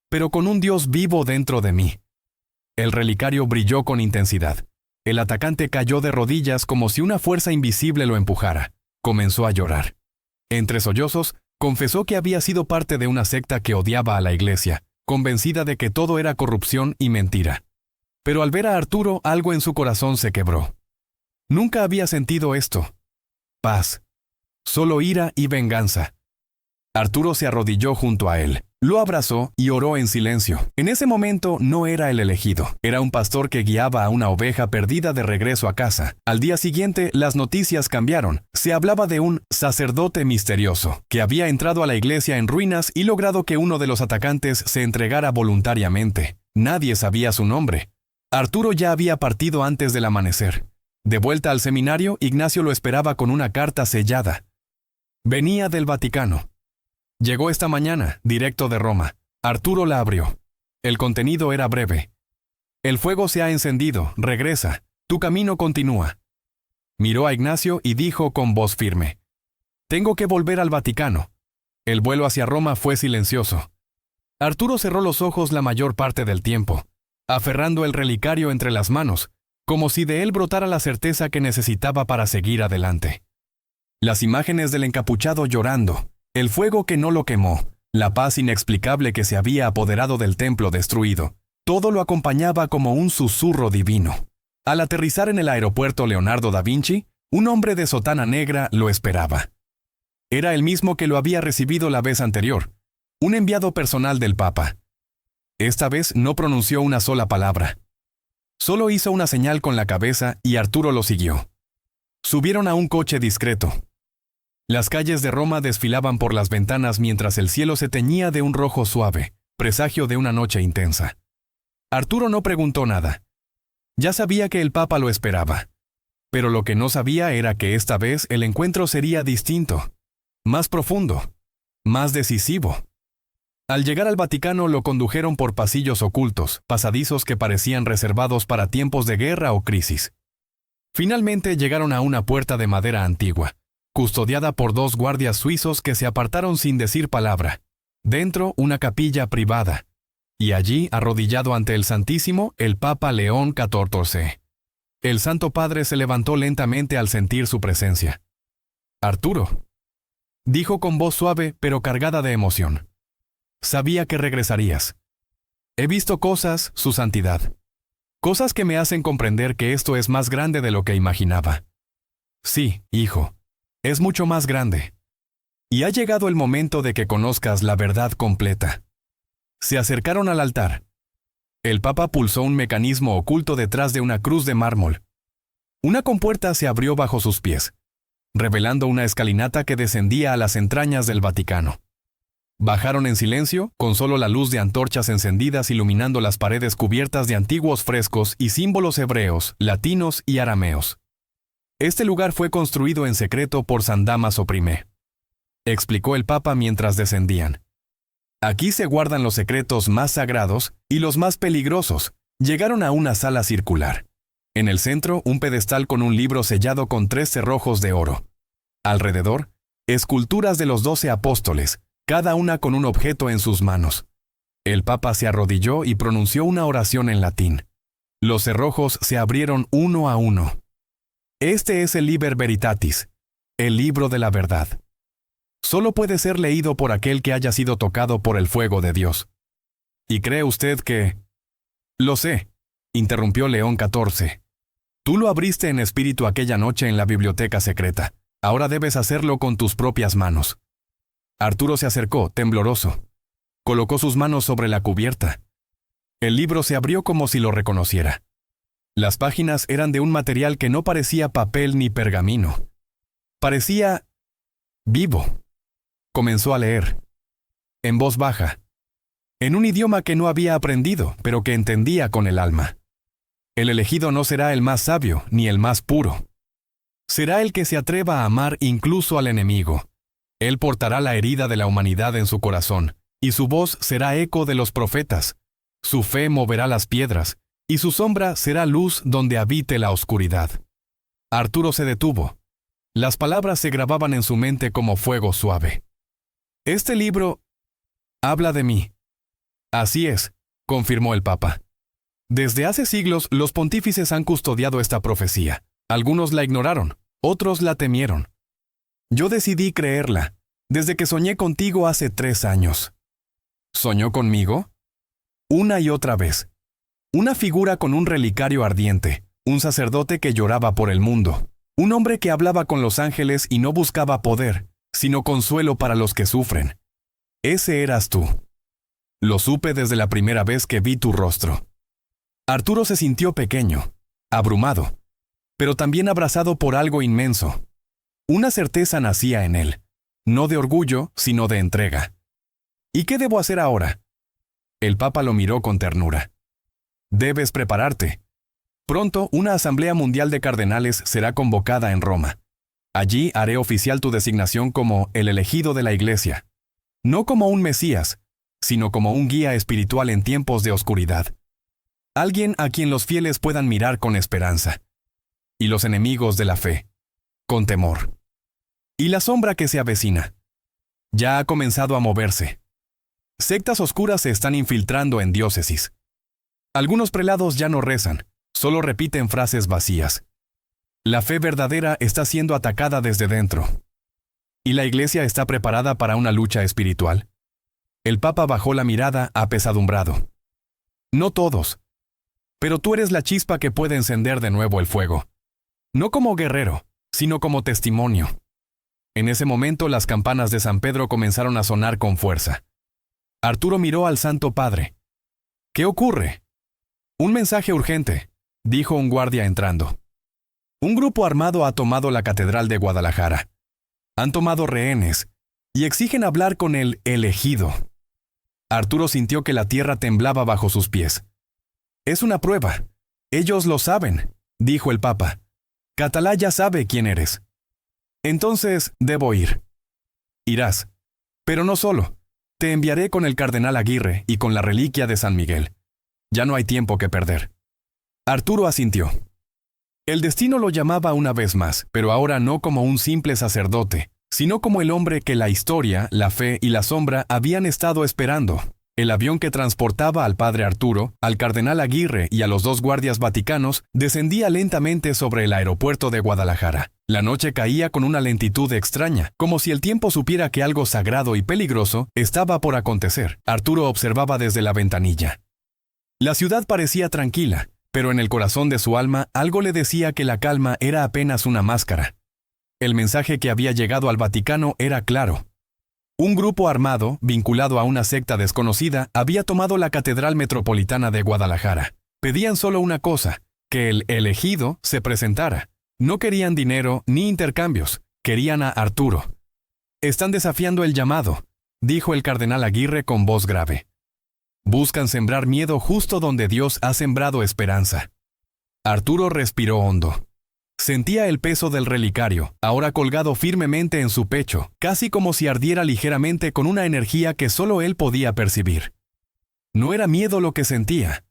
pero con un Dios vivo dentro de mí. El relicario brilló con intensidad. El atacante cayó de rodillas como si una fuerza invisible lo empujara. Comenzó a llorar. Entre sollozos, confesó que había sido parte de una secta que odiaba a la iglesia, convencida de que todo era corrupción y mentira. Pero al ver a Arturo, algo en su corazón se quebró. Nunca había sentido esto. Paz. Solo ira y venganza. Arturo se arrodilló junto a él. Lo abrazó y oró en silencio. En ese momento no era el elegido. Era un pastor que guiaba a una oveja perdida de regreso a casa. Al día siguiente, las noticias cambiaron. Se hablaba de un sacerdote misterioso que había entrado a la iglesia en ruinas y logrado que uno de los atacantes se entregara voluntariamente. Nadie sabía su nombre. Arturo ya había partido antes del amanecer. De vuelta al seminario, Ignacio lo esperaba con una carta sellada. Venía del Vaticano. Llegó esta mañana, directo de Roma. Arturo la abrió. El contenido era breve. El fuego se ha encendido, regresa. Tu camino continúa. Miró a Ignacio y dijo con voz firme: Tengo que volver al Vaticano. El vuelo hacia Roma fue silencioso. Arturo cerró los ojos la mayor parte del tiempo, aferrando el relicario entre las manos, como si de él brotara la certeza que necesitaba para seguir adelante. Las imágenes del encapuchado llorando, el fuego que no lo quemó, la paz inexplicable que se había apoderado del templo destruido, todo lo acompañaba como un susurro divino. Al aterrizar en el aeropuerto Leonardo da Vinci, un hombre de sotana negra lo esperaba. Era el mismo que lo había recibido la vez anterior, un enviado personal del Papa. Esta vez no pronunció una sola palabra. Solo hizo una señal con la cabeza y Arturo lo siguió. Subieron a un coche discreto. Las calles de Roma desfilaban por las ventanas mientras el cielo se teñía de un rojo suave, presagio de una noche intensa. Arturo no preguntó nada. Ya sabía que el Papa lo esperaba. Pero lo que no sabía era que esta vez el encuentro sería distinto, más profundo, más decisivo. Al llegar al Vaticano lo condujeron por pasillos ocultos, pasadizos que parecían reservados para tiempos de guerra o crisis. Finalmente llegaron a una puerta de madera antigua, custodiada por 2 guardias suizos que se apartaron sin decir palabra. Dentro, una capilla privada. Y allí, arrodillado ante el Santísimo, el Papa León XIV. El Santo Padre se levantó lentamente al sentir su presencia. «Arturo», dijo con voz suave pero cargada de emoción. «Sabía que regresarías. He visto cosas, Su Santidad. Cosas que me hacen comprender que esto es más grande de lo que imaginaba. Sí, hijo. Es mucho más grande. Y ha llegado el momento de que conozcas la verdad completa». Se acercaron al altar. El Papa pulsó un mecanismo oculto detrás de una cruz de mármol. Una compuerta se abrió bajo sus pies, revelando una escalinata que descendía a las entrañas del Vaticano. Bajaron en silencio, con solo la luz de antorchas encendidas iluminando las paredes cubiertas de antiguos frescos y símbolos hebreos, latinos y arameos. Este lugar fue construido en secreto por San Dámaso I, explicó el Papa mientras descendían. Aquí se guardan los secretos más sagrados y los más peligrosos. Llegaron a una sala circular. En el centro, un pedestal con un libro sellado con 3 cerrojos de oro. Alrededor, esculturas de los 12 apóstoles, cada una con un objeto en sus manos. El Papa se arrodilló y pronunció una oración en latín. Los cerrojos se abrieron uno a uno. Este es el Liber Veritatis, el libro de la verdad. Solo puede ser leído por aquel que haya sido tocado por el fuego de Dios. ¿Y cree usted que...? Lo sé, interrumpió León XIV. Tú lo abriste en espíritu aquella noche en la biblioteca secreta. Ahora debes hacerlo con tus propias manos. Arturo se acercó, tembloroso. Colocó sus manos sobre la cubierta. El libro se abrió como si lo reconociera. Las páginas eran de un material que no parecía papel ni pergamino. Parecía... vivo. Comenzó a leer. En voz baja. En un idioma que no había aprendido, pero que entendía con el alma. El elegido no será el más sabio, ni el más puro. Será el que se atreva a amar incluso al enemigo. Él portará la herida de la humanidad en su corazón, y su voz será eco de los profetas. Su fe moverá las piedras, y su sombra será luz donde habite la oscuridad. Arturo se detuvo. Las palabras se grababan en su mente como fuego suave. Este libro habla de mí. Así es, confirmó el Papa. Desde hace siglos los pontífices han custodiado esta profecía. Algunos la ignoraron, otros la temieron. Yo decidí creerla, desde que soñé contigo hace 3 años. ¿Soñó conmigo? Una y otra vez. Una figura con un relicario ardiente, un sacerdote que lloraba por el mundo, un hombre que hablaba con los ángeles y no buscaba poder, sino consuelo para los que sufren. Ese eras tú. Lo supe desde la primera vez que vi tu rostro. Arturo se sintió pequeño, abrumado, pero también abrazado por algo inmenso. Una certeza nacía en él, no de orgullo, sino de entrega. ¿Y qué debo hacer ahora? El Papa lo miró con ternura. Debes prepararte. Pronto una asamblea mundial de cardenales será convocada en Roma. Allí haré oficial tu designación como el elegido de la Iglesia. No como un Mesías, sino como un guía espiritual en tiempos de oscuridad. Alguien a quien los fieles puedan mirar con esperanza. Y los enemigos de la fe, con temor. Y la sombra que se avecina. Ya ha comenzado a moverse. Sectas oscuras se están infiltrando en diócesis. Algunos prelados ya no rezan, solo repiten frases vacías. La fe verdadera está siendo atacada desde dentro. ¿Y la Iglesia está preparada para una lucha espiritual? El Papa bajó la mirada apesadumbrado. No todos. Pero tú eres la chispa que puede encender de nuevo el fuego. No como guerrero, sino como testimonio. En ese momento las campanas de San Pedro comenzaron a sonar con fuerza. Arturo miró al Santo Padre. ¿Qué ocurre? Un mensaje urgente, dijo un guardia entrando. Un grupo armado ha tomado la Catedral de Guadalajara. Han tomado rehenes y exigen hablar con el elegido. Arturo sintió que la tierra temblaba bajo sus pies. Es una prueba. Ellos lo saben, dijo el Papa. Catalá ya sabe quién eres. Entonces, debo ir. Irás. Pero no solo. Te enviaré con el cardenal Aguirre y con la reliquia de San Miguel. Ya no hay tiempo que perder. Arturo asintió. El destino lo llamaba una vez más, pero ahora no como un simple sacerdote, sino como el hombre que la historia, la fe y la sombra habían estado esperando. El avión que transportaba al padre Arturo, al cardenal Aguirre y a los 2 guardias vaticanos descendía lentamente sobre el aeropuerto de Guadalajara. La noche caía con una lentitud extraña, como si el tiempo supiera que algo sagrado y peligroso estaba por acontecer. Arturo observaba desde la ventanilla. La ciudad parecía tranquila, pero en el corazón de su alma algo le decía que la calma era apenas una máscara. El mensaje que había llegado al Vaticano era claro. Un grupo armado, vinculado a una secta desconocida, había tomado la Catedral Metropolitana de Guadalajara. Pedían solo una cosa, que el elegido se presentara. No querían dinero ni intercambios, querían a Arturo. Están desafiando el llamado, dijo el cardenal Aguirre con voz grave. Buscan sembrar miedo justo donde Dios ha sembrado esperanza. Arturo respiró hondo. Sentía el peso del relicario, ahora colgado firmemente en su pecho, casi como si ardiera ligeramente con una energía que solo él podía percibir. No era miedo lo que sentía,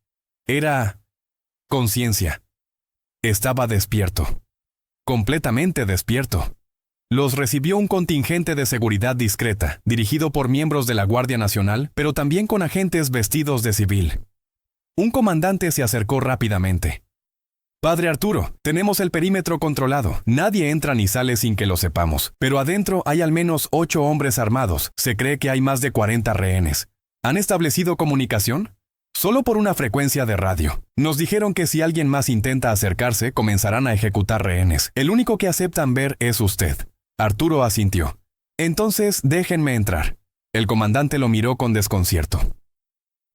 era conciencia. Estaba despierto. Completamente despierto. Los recibió un contingente de seguridad discreta, dirigido por miembros de la Guardia Nacional, pero también con agentes vestidos de civil. Un comandante se acercó rápidamente. Padre Arturo, tenemos el perímetro controlado. Nadie entra ni sale sin que lo sepamos. Pero adentro hay al menos 8 hombres armados. Se cree que hay más de 40 rehenes. ¿Han establecido comunicación? Solo por una frecuencia de radio. Nos dijeron que si alguien más intenta acercarse, comenzarán a ejecutar rehenes. El único que aceptan ver es usted. Arturo asintió. Entonces, déjenme entrar. El comandante lo miró con desconcierto.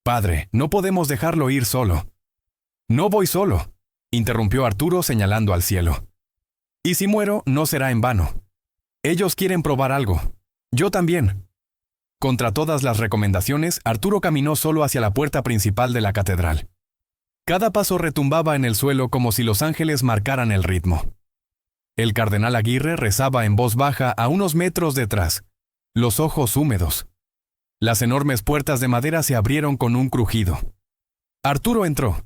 Padre, no podemos dejarlo ir solo. No voy solo, interrumpió Arturo señalando al cielo. Y si muero, no será en vano. Ellos quieren probar algo. Yo también. Contra todas las recomendaciones, Arturo caminó solo hacia la puerta principal de la catedral. Cada paso retumbaba en el suelo como si los ángeles marcaran el ritmo. El cardenal Aguirre rezaba en voz baja a unos metros detrás, los ojos húmedos. Las enormes puertas de madera se abrieron con un crujido. Arturo entró.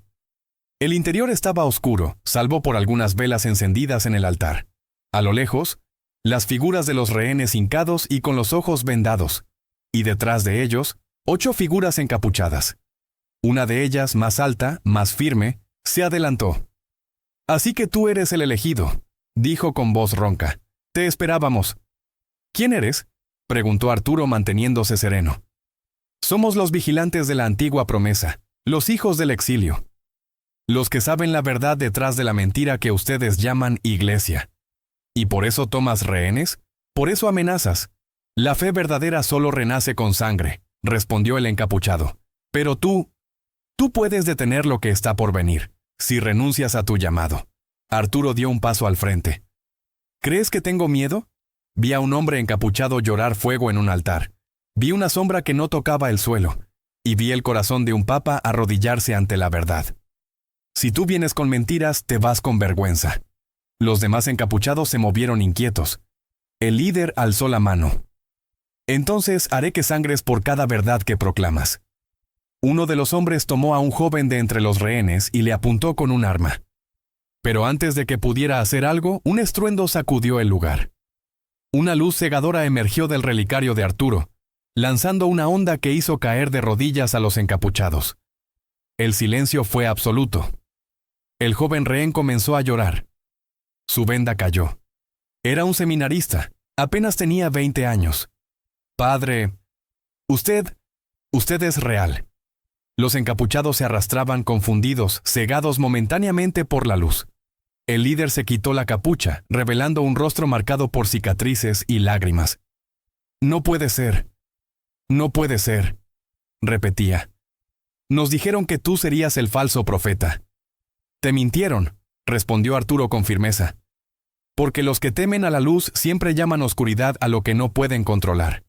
El interior estaba oscuro, salvo por algunas velas encendidas en el altar. A lo lejos, las figuras de los rehenes hincados y con los ojos vendados, y detrás de ellos, 8 figuras encapuchadas. Una de ellas, más alta, más firme, se adelantó. «Así que tú eres el elegido», dijo con voz ronca. «Te esperábamos». «¿Quién eres?», preguntó Arturo manteniéndose sereno. «Somos los vigilantes de la antigua promesa, los hijos del exilio. Los que saben la verdad detrás de la mentira que ustedes llaman iglesia. ¿Y por eso tomas rehenes? ¿Por eso amenazas? La fe verdadera solo renace con sangre», respondió el encapuchado. «Pero tú puedes detener lo que está por venir, si renuncias a tu llamado». Arturo dio un paso al frente. «¿Crees que tengo miedo?» Vi a un hombre encapuchado llorar fuego en un altar. Vi una sombra que no tocaba el suelo, y vi el corazón de un papa arrodillarse ante la verdad. Si tú vienes con mentiras, te vas con vergüenza». Los demás encapuchados se movieron inquietos. El líder alzó la mano. «Entonces haré que sangres por cada verdad que proclamas». Uno de los hombres tomó a un joven de entre los rehenes y le apuntó con un arma. Pero antes de que pudiera hacer algo, un estruendo sacudió el lugar. Una luz cegadora emergió del relicario de Arturo, lanzando una onda que hizo caer de rodillas a los encapuchados. El silencio fue absoluto. El joven rehén comenzó a llorar. Su venda cayó. Era un seminarista. Apenas tenía 20 años. «Padre, usted es real». Los encapuchados se arrastraban confundidos, cegados momentáneamente por la luz. El líder se quitó la capucha, revelando un rostro marcado por cicatrices y lágrimas. «No puede ser. No puede ser», repetía. «Nos dijeron que tú serías el falso profeta». «Te mintieron», respondió Arturo con firmeza. «Porque los que temen a la luz siempre llaman oscuridad a lo que no pueden controlar».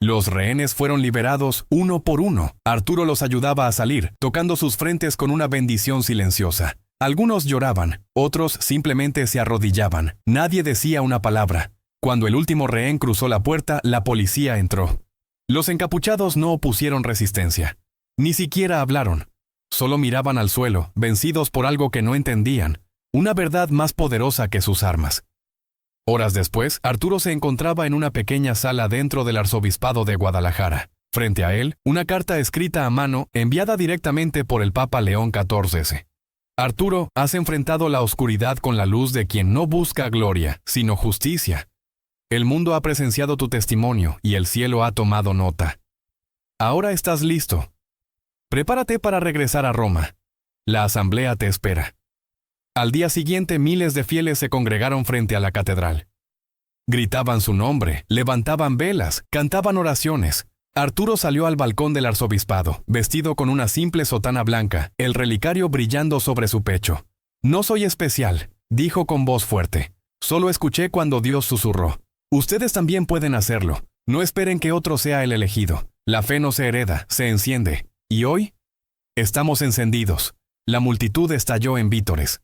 Los rehenes fueron liberados uno por uno. Arturo los ayudaba a salir, tocando sus frentes con una bendición silenciosa. Algunos lloraban, otros simplemente se arrodillaban. Nadie decía una palabra. Cuando el último rehén cruzó la puerta, la policía entró. Los encapuchados no opusieron resistencia. Ni siquiera hablaron. Solo miraban al suelo, vencidos por algo que no entendían, una verdad más poderosa que sus armas. Horas después, Arturo se encontraba en una pequeña sala dentro del arzobispado de Guadalajara. Frente a él, una carta escrita a mano enviada directamente por el Papa León XIV. «Arturo, has enfrentado la oscuridad con la luz de quien no busca gloria, sino justicia. El mundo ha presenciado tu testimonio y el cielo ha tomado nota. Ahora estás listo. Prepárate para regresar a Roma. La asamblea te espera». Al día siguiente, miles de fieles se congregaron frente a la catedral. Gritaban su nombre, levantaban velas, cantaban oraciones. Arturo salió al balcón del arzobispado, vestido con una simple sotana blanca, el relicario brillando sobre su pecho. «No soy especial», dijo con voz fuerte. «Solo escuché cuando Dios susurró. Ustedes también pueden hacerlo. No esperen que otro sea el elegido. La fe no se hereda, se enciende. Y hoy, estamos encendidos». La multitud estalló en vítores.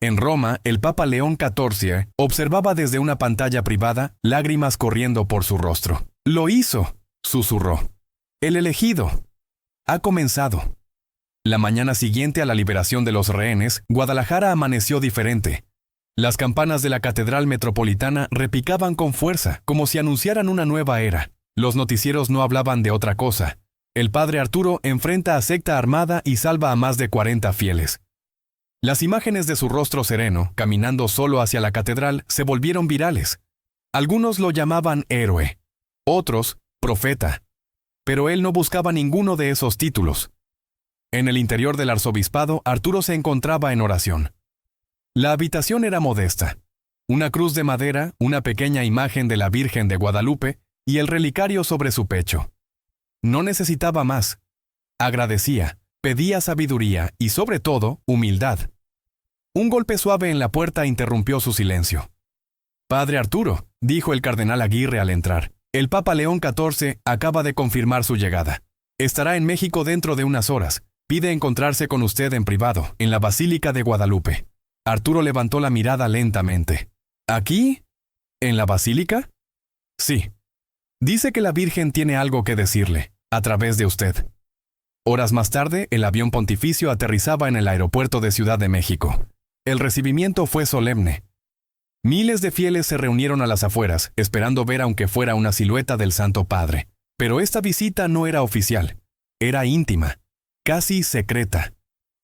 En Roma, el Papa León XIV observaba desde una pantalla privada, lágrimas corriendo por su rostro. «Lo hizo», susurró. «El elegido. Ha comenzado». La mañana siguiente a la liberación de los rehenes, Guadalajara amaneció diferente. Las campanas de la Catedral Metropolitana repicaban con fuerza, como si anunciaran una nueva era. Los noticieros no hablaban de otra cosa. El padre Arturo enfrenta a secta armada y salva a más de 40 fieles. Las imágenes de su rostro sereno, caminando solo hacia la catedral, se volvieron virales. Algunos lo llamaban héroe, otros profeta. Pero él no buscaba ninguno de esos títulos. En el interior del arzobispado, Arturo se encontraba en oración. La habitación era modesta. Una cruz de madera, una pequeña imagen de la Virgen de Guadalupe y el relicario sobre su pecho. No necesitaba más. Agradecía, pedía sabiduría y, sobre todo, humildad. Un golpe suave en la puerta interrumpió su silencio. «Padre Arturo», dijo el cardenal Aguirre al entrar, «el Papa León XIV acaba de confirmar su llegada. Estará en México dentro de unas horas. Pide encontrarse con usted en privado, en la Basílica de Guadalupe». Arturo levantó la mirada lentamente. «¿Aquí? ¿En la Basílica?» «Sí. Dice que la Virgen tiene algo que decirle, a través de usted». Horas más tarde, el avión pontificio aterrizaba en el aeropuerto de Ciudad de México. El recibimiento fue solemne. Miles de fieles se reunieron a las afueras, esperando ver aunque fuera una silueta del Santo Padre. Pero esta visita no era oficial, era íntima, casi secreta.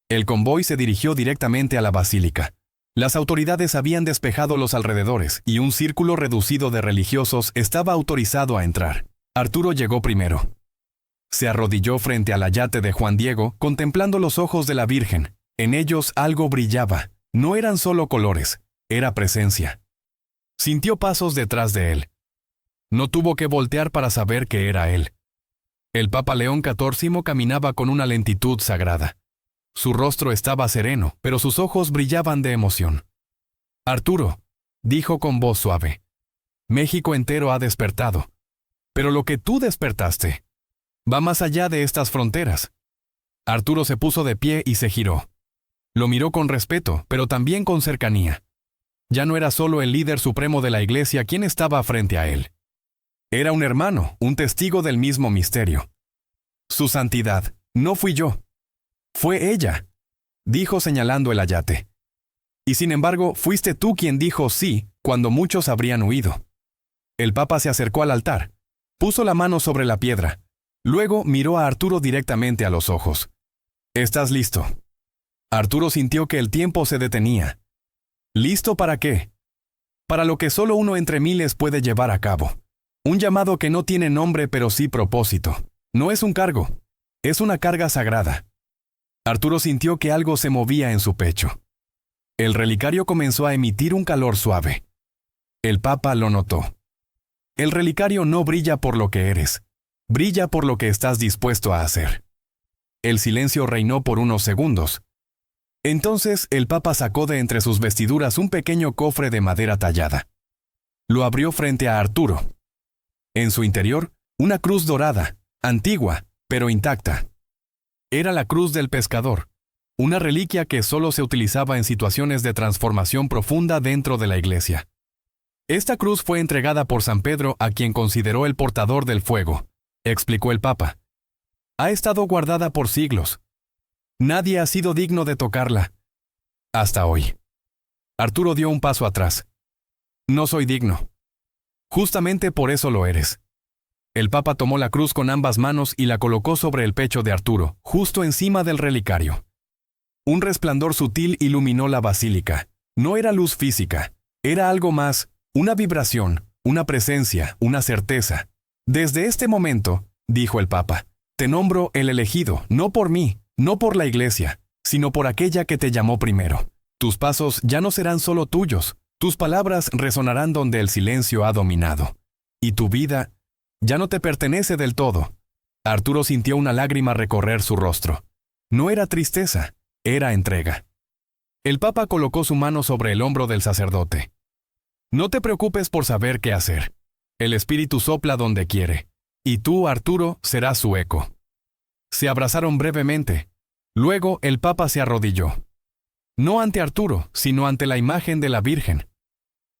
El convoy se dirigió directamente a la basílica. Las autoridades habían despejado los alrededores y un círculo reducido de religiosos estaba autorizado a entrar. Arturo llegó primero. Se arrodilló frente al ayate de Juan Diego, contemplando los ojos de la Virgen. En ellos algo brillaba. No eran solo colores, era presencia. Sintió pasos detrás de él. No tuvo que voltear para saber que era él. El Papa León XIV caminaba con una lentitud sagrada. Su rostro estaba sereno, pero sus ojos brillaban de emoción. «Arturo», dijo con voz suave, «México entero ha despertado. Pero lo que tú despertaste va más allá de estas fronteras». Arturo se puso de pie y se giró. Lo miró con respeto, pero también con cercanía. Ya no era solo el líder supremo de la Iglesia quien estaba frente a él. Era un hermano, un testigo del mismo misterio. «Su santidad, no fui yo. Fue ella», dijo señalando el ayate. «Y sin embargo, fuiste tú quien dijo sí cuando muchos habrían huido». El Papa se acercó al altar, puso la mano sobre la piedra, luego miró a Arturo directamente a los ojos. «¿Estás listo?» Arturo sintió que el tiempo se detenía. ¿Listo para qué? Para lo que solo uno entre miles puede llevar a cabo. Un llamado que no tiene nombre pero sí propósito. No es un cargo, es una carga sagrada. Arturo sintió que algo se movía en su pecho. El relicario comenzó a emitir un calor suave. El Papa lo notó. El relicario no brilla por lo que eres, brilla por lo que estás dispuesto a hacer. El silencio reinó por unos segundos. Entonces el Papa sacó de entre sus vestiduras un pequeño cofre de madera tallada. Lo abrió frente a Arturo. En su interior, una cruz dorada, antigua, pero intacta. Era la cruz del pescador, una reliquia que solo se utilizaba en situaciones de transformación profunda dentro de la Iglesia. Esta cruz fue entregada por San Pedro a quien consideró el portador del fuego, explicó el Papa. Ha estado guardada por siglos. Nadie ha sido digno de tocarla. Hasta hoy. Arturo dio un paso atrás. No soy digno. Justamente por eso lo eres. El Papa tomó la cruz con ambas manos y la colocó sobre el pecho de Arturo, justo encima del relicario. Un resplandor sutil iluminó la basílica. No era luz física, era algo más, una vibración, una presencia, una certeza. Desde este momento, dijo el Papa, te nombro el elegido, no por mí, no por la Iglesia, sino por aquella que te llamó primero. Tus pasos ya no serán solo tuyos, tus palabras resonarán donde el silencio ha dominado. Y tu vida ya no te pertenece del todo. Arturo sintió una lágrima recorrer su rostro. No era tristeza, era entrega. El Papa colocó su mano sobre el hombro del sacerdote. No te preocupes por saber qué hacer. El Espíritu sopla donde quiere, y tú, Arturo, serás su eco. Se abrazaron brevemente. Luego el Papa se arrodilló. No ante Arturo, sino ante la imagen de la Virgen.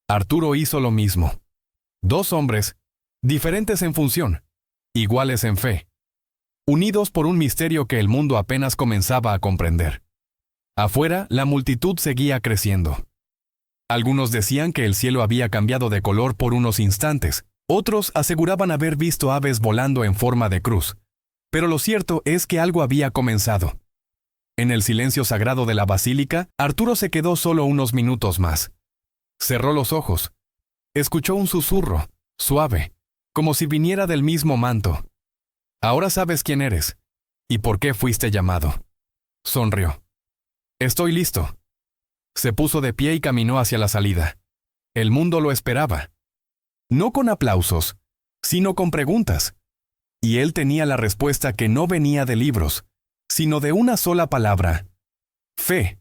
Arturo hizo lo mismo. Dos hombres, diferentes en función, iguales en fe, unidos por un misterio que el mundo apenas comenzaba a comprender. Afuera, la multitud seguía creciendo. Algunos decían que el cielo había cambiado de color por unos instantes, otros aseguraban haber visto aves volando en forma de cruz. Pero lo cierto es que algo había comenzado. En el silencio sagrado de la basílica, Arturo se quedó solo unos minutos más. Cerró los ojos. Escuchó un susurro, suave, como si viniera del mismo manto. Ahora sabes quién eres y por qué fuiste llamado. Sonrió. Estoy listo. Se puso de pie y caminó hacia la salida. El mundo lo esperaba. No con aplausos, sino con preguntas. Y él tenía la respuesta que no venía de libros, sino de una sola palabra: fe.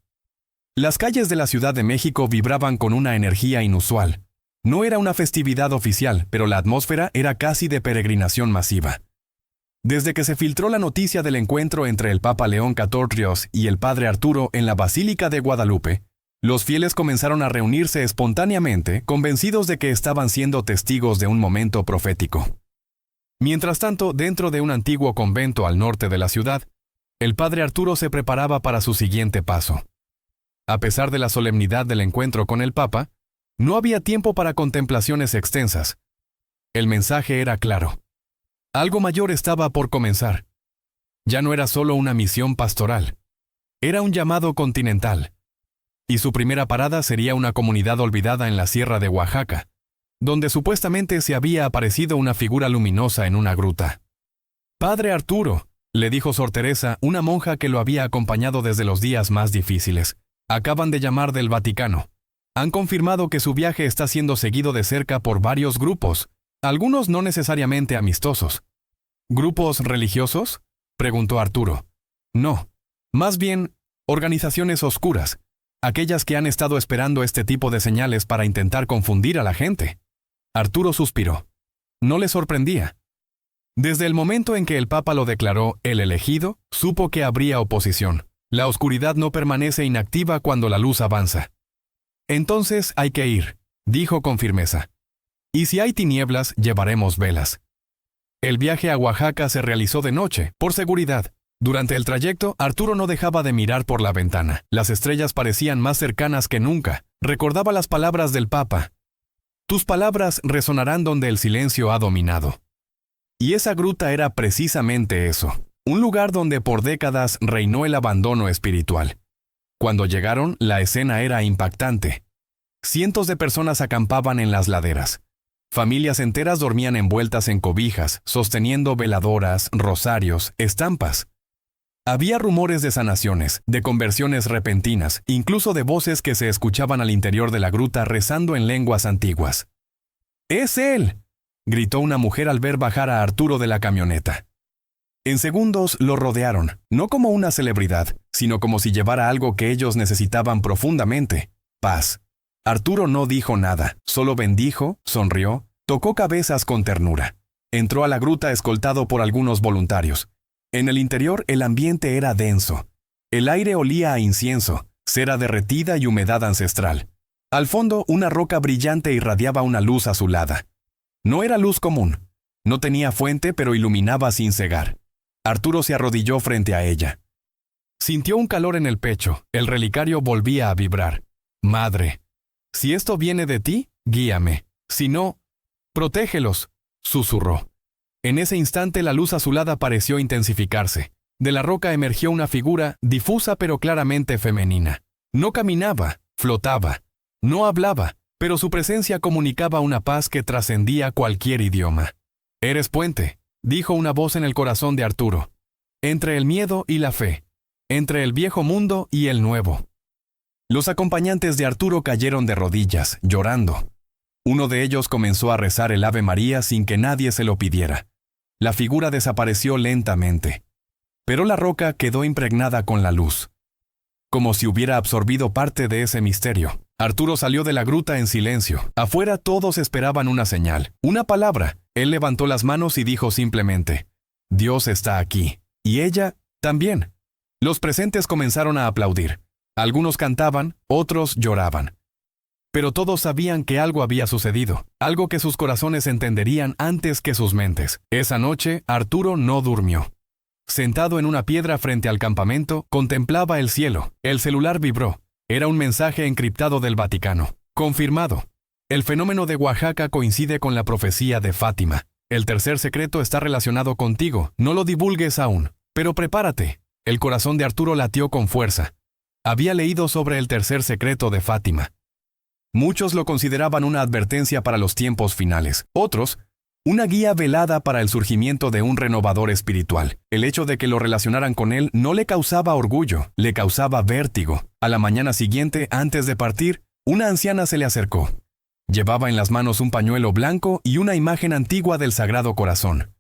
Las calles de la Ciudad de México vibraban con una energía inusual. No era una festividad oficial, pero la atmósfera era casi de peregrinación masiva. Desde que se filtró la noticia del encuentro entre el Papa León XIV y el Padre Arturo en la Basílica de Guadalupe, los fieles comenzaron a reunirse espontáneamente, convencidos de que estaban siendo testigos de un momento profético. Mientras tanto, dentro de un antiguo convento al norte de la ciudad, el Padre Arturo se preparaba para su siguiente paso. A pesar de la solemnidad del encuentro con el Papa, No había tiempo para contemplaciones extensas. El mensaje era claro. Algo mayor estaba por comenzar. Ya no era solo una misión pastoral. Era un llamado continental. Y su primera parada sería una comunidad olvidada en la sierra de Oaxaca, donde supuestamente se había aparecido una figura luminosa en una gruta. «Padre Arturo», le dijo Sor Teresa, una monja que lo había acompañado desde los días más difíciles. «Acaban de llamar del Vaticano. Han confirmado que su viaje está siendo seguido de cerca por varios grupos, algunos no necesariamente amistosos». «¿Grupos religiosos?», preguntó Arturo. «No, más bien organizaciones oscuras, aquellas que han estado esperando este tipo de señales para intentar confundir a la gente». Arturo suspiró. No le sorprendía. Desde el momento en que el Papa lo declaró el elegido, supo que habría oposición. La oscuridad no permanece inactiva cuando la luz avanza. «Entonces hay que ir», dijo con firmeza. «Y si hay tinieblas, llevaremos velas». El viaje a Oaxaca se realizó de noche, por seguridad. Durante el trayecto, Arturo no dejaba de mirar por la ventana. Las estrellas parecían más cercanas que nunca. Recordaba las palabras del Papa. «Tus palabras resonarán donde el silencio ha dominado». Y esa gruta era precisamente eso, un lugar donde por décadas reinó el abandono espiritual. Cuando llegaron, la escena era impactante. Cientos de personas acampaban en las laderas. Familias enteras dormían envueltas en cobijas, sosteniendo veladoras, rosarios, estampas. Había rumores de sanaciones, de conversiones repentinas, incluso de voces que se escuchaban al interior de la gruta rezando en lenguas antiguas. «¡Es él!», gritó una mujer al ver bajar a Arturo de la camioneta. En segundos lo rodearon, no como una celebridad, sino como si llevara algo que ellos necesitaban profundamente: paz. Arturo no dijo nada, solo bendijo, sonrió, tocó cabezas con ternura. Entró a la gruta escoltado por algunos voluntarios. En el interior el ambiente era denso. El aire olía a incienso, cera derretida y humedad ancestral. Al fondo, una roca brillante irradiaba una luz azulada. No era luz común. No tenía fuente, pero iluminaba sin cegar. Arturo se arrodilló frente a ella. Sintió un calor en el pecho. El relicario volvía a vibrar. «Madre, si esto viene de ti, guíame. Si no, protégelos», susurró. En ese instante la luz azulada pareció intensificarse. De la roca emergió una figura difusa pero claramente femenina. No caminaba, flotaba. No hablaba, pero su presencia comunicaba una paz que trascendía cualquier idioma. «Eres puente», dijo una voz en el corazón de Arturo. «Entre el miedo y la fe. Entre el viejo mundo y el nuevo». Los acompañantes de Arturo cayeron de rodillas, llorando. Uno de ellos comenzó a rezar el Ave María sin que nadie se lo pidiera. La figura desapareció lentamente. Pero la roca quedó impregnada con la luz, como si hubiera absorbido parte de ese misterio. Arturo salió de la gruta en silencio. Afuera todos esperaban una señal, una palabra. Él levantó las manos y dijo simplemente: «Dios está aquí». Y ella también. Los presentes comenzaron a aplaudir. Algunos cantaban, otros lloraban. Pero todos sabían que algo había sucedido, algo que sus corazones entenderían antes que sus mentes. Esa noche, Arturo no durmió. Sentado en una piedra frente al campamento, contemplaba el cielo. El celular vibró. Era un mensaje encriptado del Vaticano. «Confirmado. El fenómeno de Oaxaca coincide con la profecía de Fátima. El tercer secreto está relacionado contigo. No lo divulgues aún. Pero prepárate». El corazón de Arturo latió con fuerza. Había leído sobre el tercer secreto de Fátima. Muchos lo consideraban una advertencia para los tiempos finales. Otros, una guía velada para el surgimiento de un renovador espiritual. El hecho de que lo relacionaran con él no le causaba orgullo, le causaba vértigo. A la mañana siguiente, antes de partir, una anciana se le acercó. Llevaba en las manos un pañuelo blanco y una imagen antigua del Sagrado Corazón.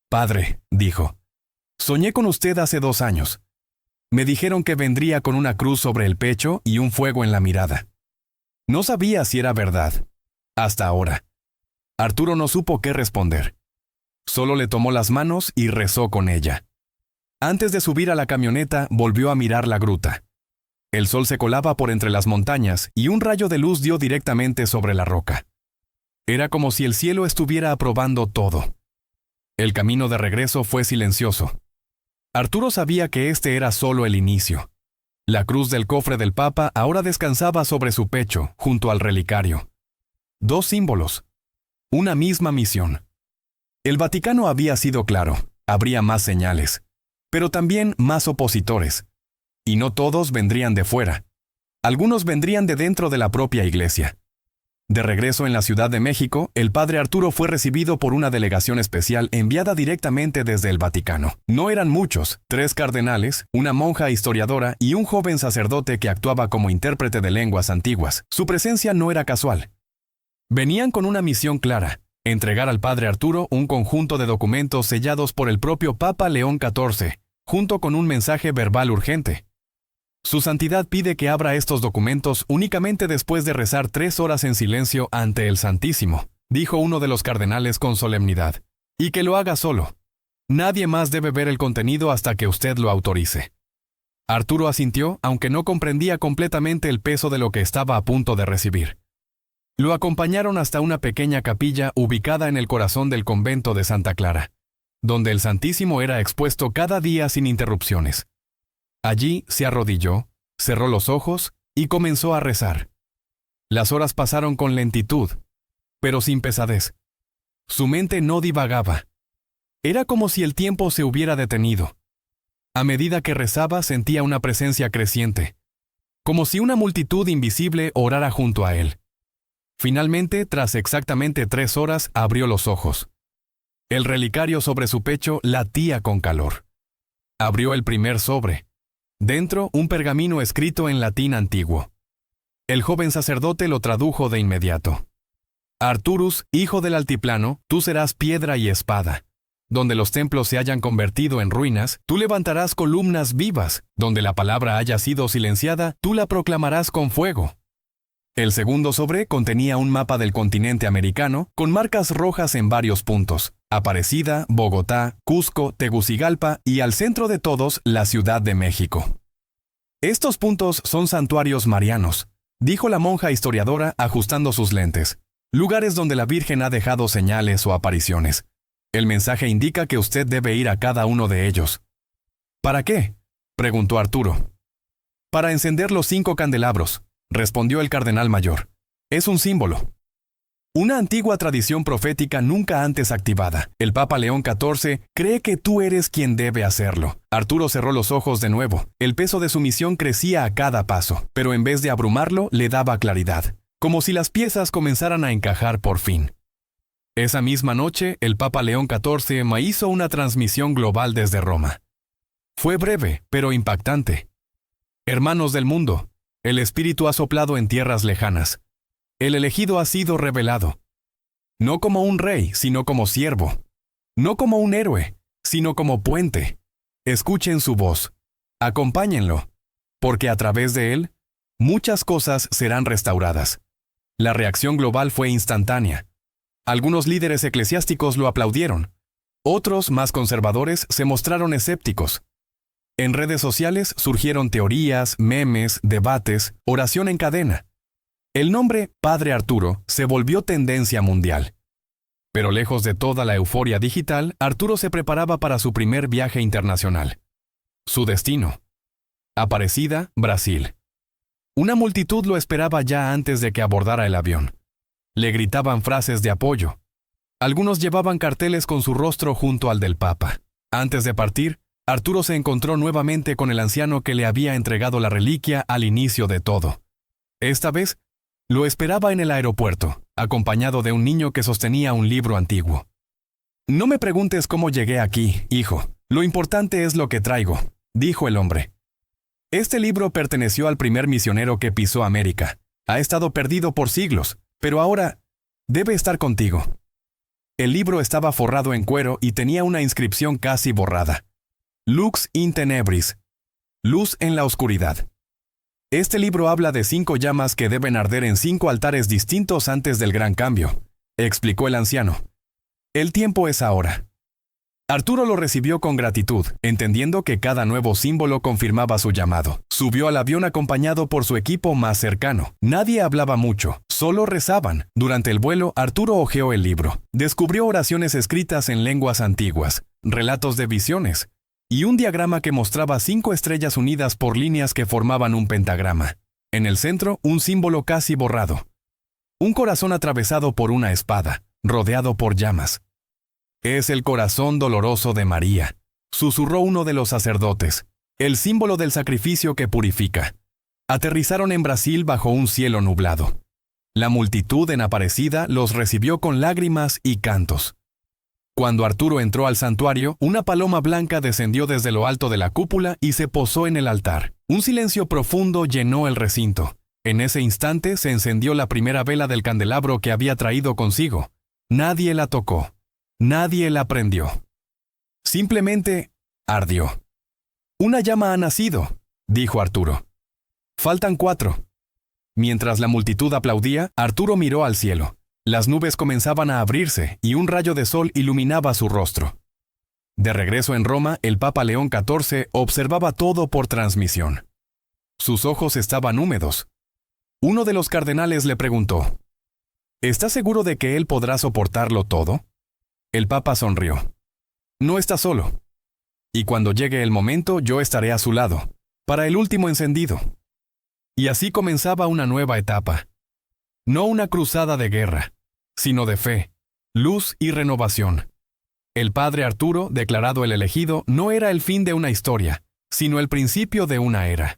«Padre», dijo, «soñé con usted hace 2 años. Me dijeron que vendría con una cruz sobre el pecho y un fuego en la mirada. No sabía si era verdad. Hasta ahora». Arturo no supo qué responder. Solo le tomó las manos y rezó con ella. Antes de subir a la camioneta, volvió a mirar la gruta. El sol se colaba por entre las montañas y un rayo de luz dio directamente sobre la roca. Era como si el cielo estuviera aprobando todo. El camino de regreso fue silencioso. Arturo sabía que este era solo el inicio. La cruz del cofre del Papa ahora descansaba sobre su pecho, junto al relicario. Dos símbolos. Una misma misión. El Vaticano había sido claro, habría más señales, pero también más opositores. Y no todos vendrían de fuera. Algunos vendrían de dentro de la propia iglesia. De regreso en la Ciudad de México, el padre Arturo fue recibido por una delegación especial enviada directamente desde el Vaticano. No eran muchos, 3 cardenales, una monja historiadora y un joven sacerdote que actuaba como intérprete de lenguas antiguas. Su presencia no era casual. Venían con una misión clara: entregar al padre Arturo un conjunto de documentos sellados por el propio Papa León XIV, junto con un mensaje verbal urgente. Su santidad pide que abra estos documentos únicamente después de rezar 3 horas en silencio ante el Santísimo, dijo uno de los cardenales con solemnidad, y que lo haga solo. Nadie más debe ver el contenido hasta que usted lo autorice. Arturo asintió, aunque no comprendía completamente el peso de lo que estaba a punto de recibir. Lo acompañaron hasta una pequeña capilla ubicada en el corazón del convento de Santa Clara, donde el Santísimo era expuesto cada día sin interrupciones. Allí se arrodilló, cerró los ojos y comenzó a rezar. Las horas pasaron con lentitud, pero sin pesadez. Su mente no divagaba. Era como si el tiempo se hubiera detenido. A medida que rezaba sentía una presencia creciente, como si una multitud invisible orara junto a él. Finalmente, tras exactamente 3 horas, abrió los ojos. El relicario sobre su pecho latía con calor. Abrió el primer sobre. Dentro, un pergamino escrito en latín antiguo. El joven sacerdote lo tradujo de inmediato. Arturus, hijo del altiplano, tú serás piedra y espada. Donde los templos se hayan convertido en ruinas, tú levantarás columnas vivas. Donde la palabra haya sido silenciada, tú la proclamarás con fuego. El segundo sobre contenía un mapa del continente americano, con marcas rojas en varios puntos: Aparecida, Bogotá, Cusco, Tegucigalpa y al centro de todos, la Ciudad de México. Estos puntos son santuarios marianos, dijo la monja historiadora ajustando sus lentes. Lugares donde la Virgen ha dejado señales o apariciones. El mensaje indica que usted debe ir a cada uno de ellos. ¿Para qué?, preguntó Arturo. Para encender los 5 candelabros, respondió el cardenal mayor. Es un símbolo. Una antigua tradición profética nunca antes activada. El Papa León XIV cree que tú eres quien debe hacerlo. Arturo cerró los ojos de nuevo. El peso de su misión crecía a cada paso, pero en vez de abrumarlo, le daba claridad, como si las piezas comenzaran a encajar por fin. Esa misma noche, el Papa León XIV me hizo una transmisión global desde Roma. Fue breve, pero impactante. Hermanos del mundo, el Espíritu ha soplado en tierras lejanas. El elegido ha sido revelado. No como un rey, sino como siervo. No como un héroe, sino como puente. Escuchen su voz. Acompáñenlo. Porque a través de él, muchas cosas serán restauradas. La reacción global fue instantánea. Algunos líderes eclesiásticos lo aplaudieron. Otros, más conservadores, se mostraron escépticos. En redes sociales surgieron teorías, memes, debates, oración en cadena. El nombre Padre Arturo se volvió tendencia mundial. Pero lejos de toda la euforia digital, Arturo se preparaba para su primer viaje internacional. Su destino: Aparecida, Brasil. Una multitud lo esperaba ya antes de que abordara el avión. Le gritaban frases de apoyo. Algunos llevaban carteles con su rostro junto al del Papa. Antes de partir, Arturo se encontró nuevamente con el anciano que le había entregado la reliquia al inicio de todo. Esta vez, lo esperaba en el aeropuerto, acompañado de un niño que sostenía un libro antiguo. «No me preguntes cómo llegué aquí, hijo. Lo importante es lo que traigo», dijo el hombre. Este libro perteneció al primer misionero que pisó América. Ha estado perdido por siglos, pero ahora debe estar contigo. El libro estaba forrado en cuero y tenía una inscripción casi borrada. Lux in tenebris. Luz en la oscuridad. Este libro habla de 5 llamas que deben arder en 5 altares distintos antes del gran cambio, explicó el anciano. El tiempo es ahora. Arturo lo recibió con gratitud, entendiendo que cada nuevo símbolo confirmaba su llamado. Subió al avión acompañado por su equipo más cercano. Nadie hablaba mucho, solo rezaban. Durante el vuelo, Arturo hojeó el libro. Descubrió oraciones escritas en lenguas antiguas, relatos de visiones, y un diagrama que mostraba 5 estrellas unidas por líneas que formaban un pentagrama. En el centro, un símbolo casi borrado. Un corazón atravesado por una espada, rodeado por llamas. «Es el corazón doloroso de María», susurró uno de los sacerdotes, «el símbolo del sacrificio que purifica». Aterrizaron en Brasil bajo un cielo nublado. La multitud en Aparecida los recibió con lágrimas y cantos. Cuando Arturo entró al santuario, una paloma blanca descendió desde lo alto de la cúpula y se posó en el altar. Un silencio profundo llenó el recinto. En ese instante se encendió la primera vela del candelabro que había traído consigo. Nadie la tocó. Nadie la prendió. Simplemente ardió. «Una llama ha nacido», dijo Arturo. «Faltan 4». Mientras la multitud aplaudía, Arturo miró al cielo. Las nubes comenzaban a abrirse y un rayo de sol iluminaba su rostro. De regreso en Roma, el Papa León XIV observaba todo por transmisión. Sus ojos estaban húmedos. Uno de los cardenales le preguntó: «¿Estás seguro de que él podrá soportarlo todo?». El Papa sonrió. «No está solo. Y cuando llegue el momento, yo estaré a su lado, para el último encendido». Y así comenzaba una nueva etapa. No una cruzada de guerra, sino de fe, luz y renovación. El padre Arturo, declarado el elegido, no era el fin de una historia, sino el principio de una era.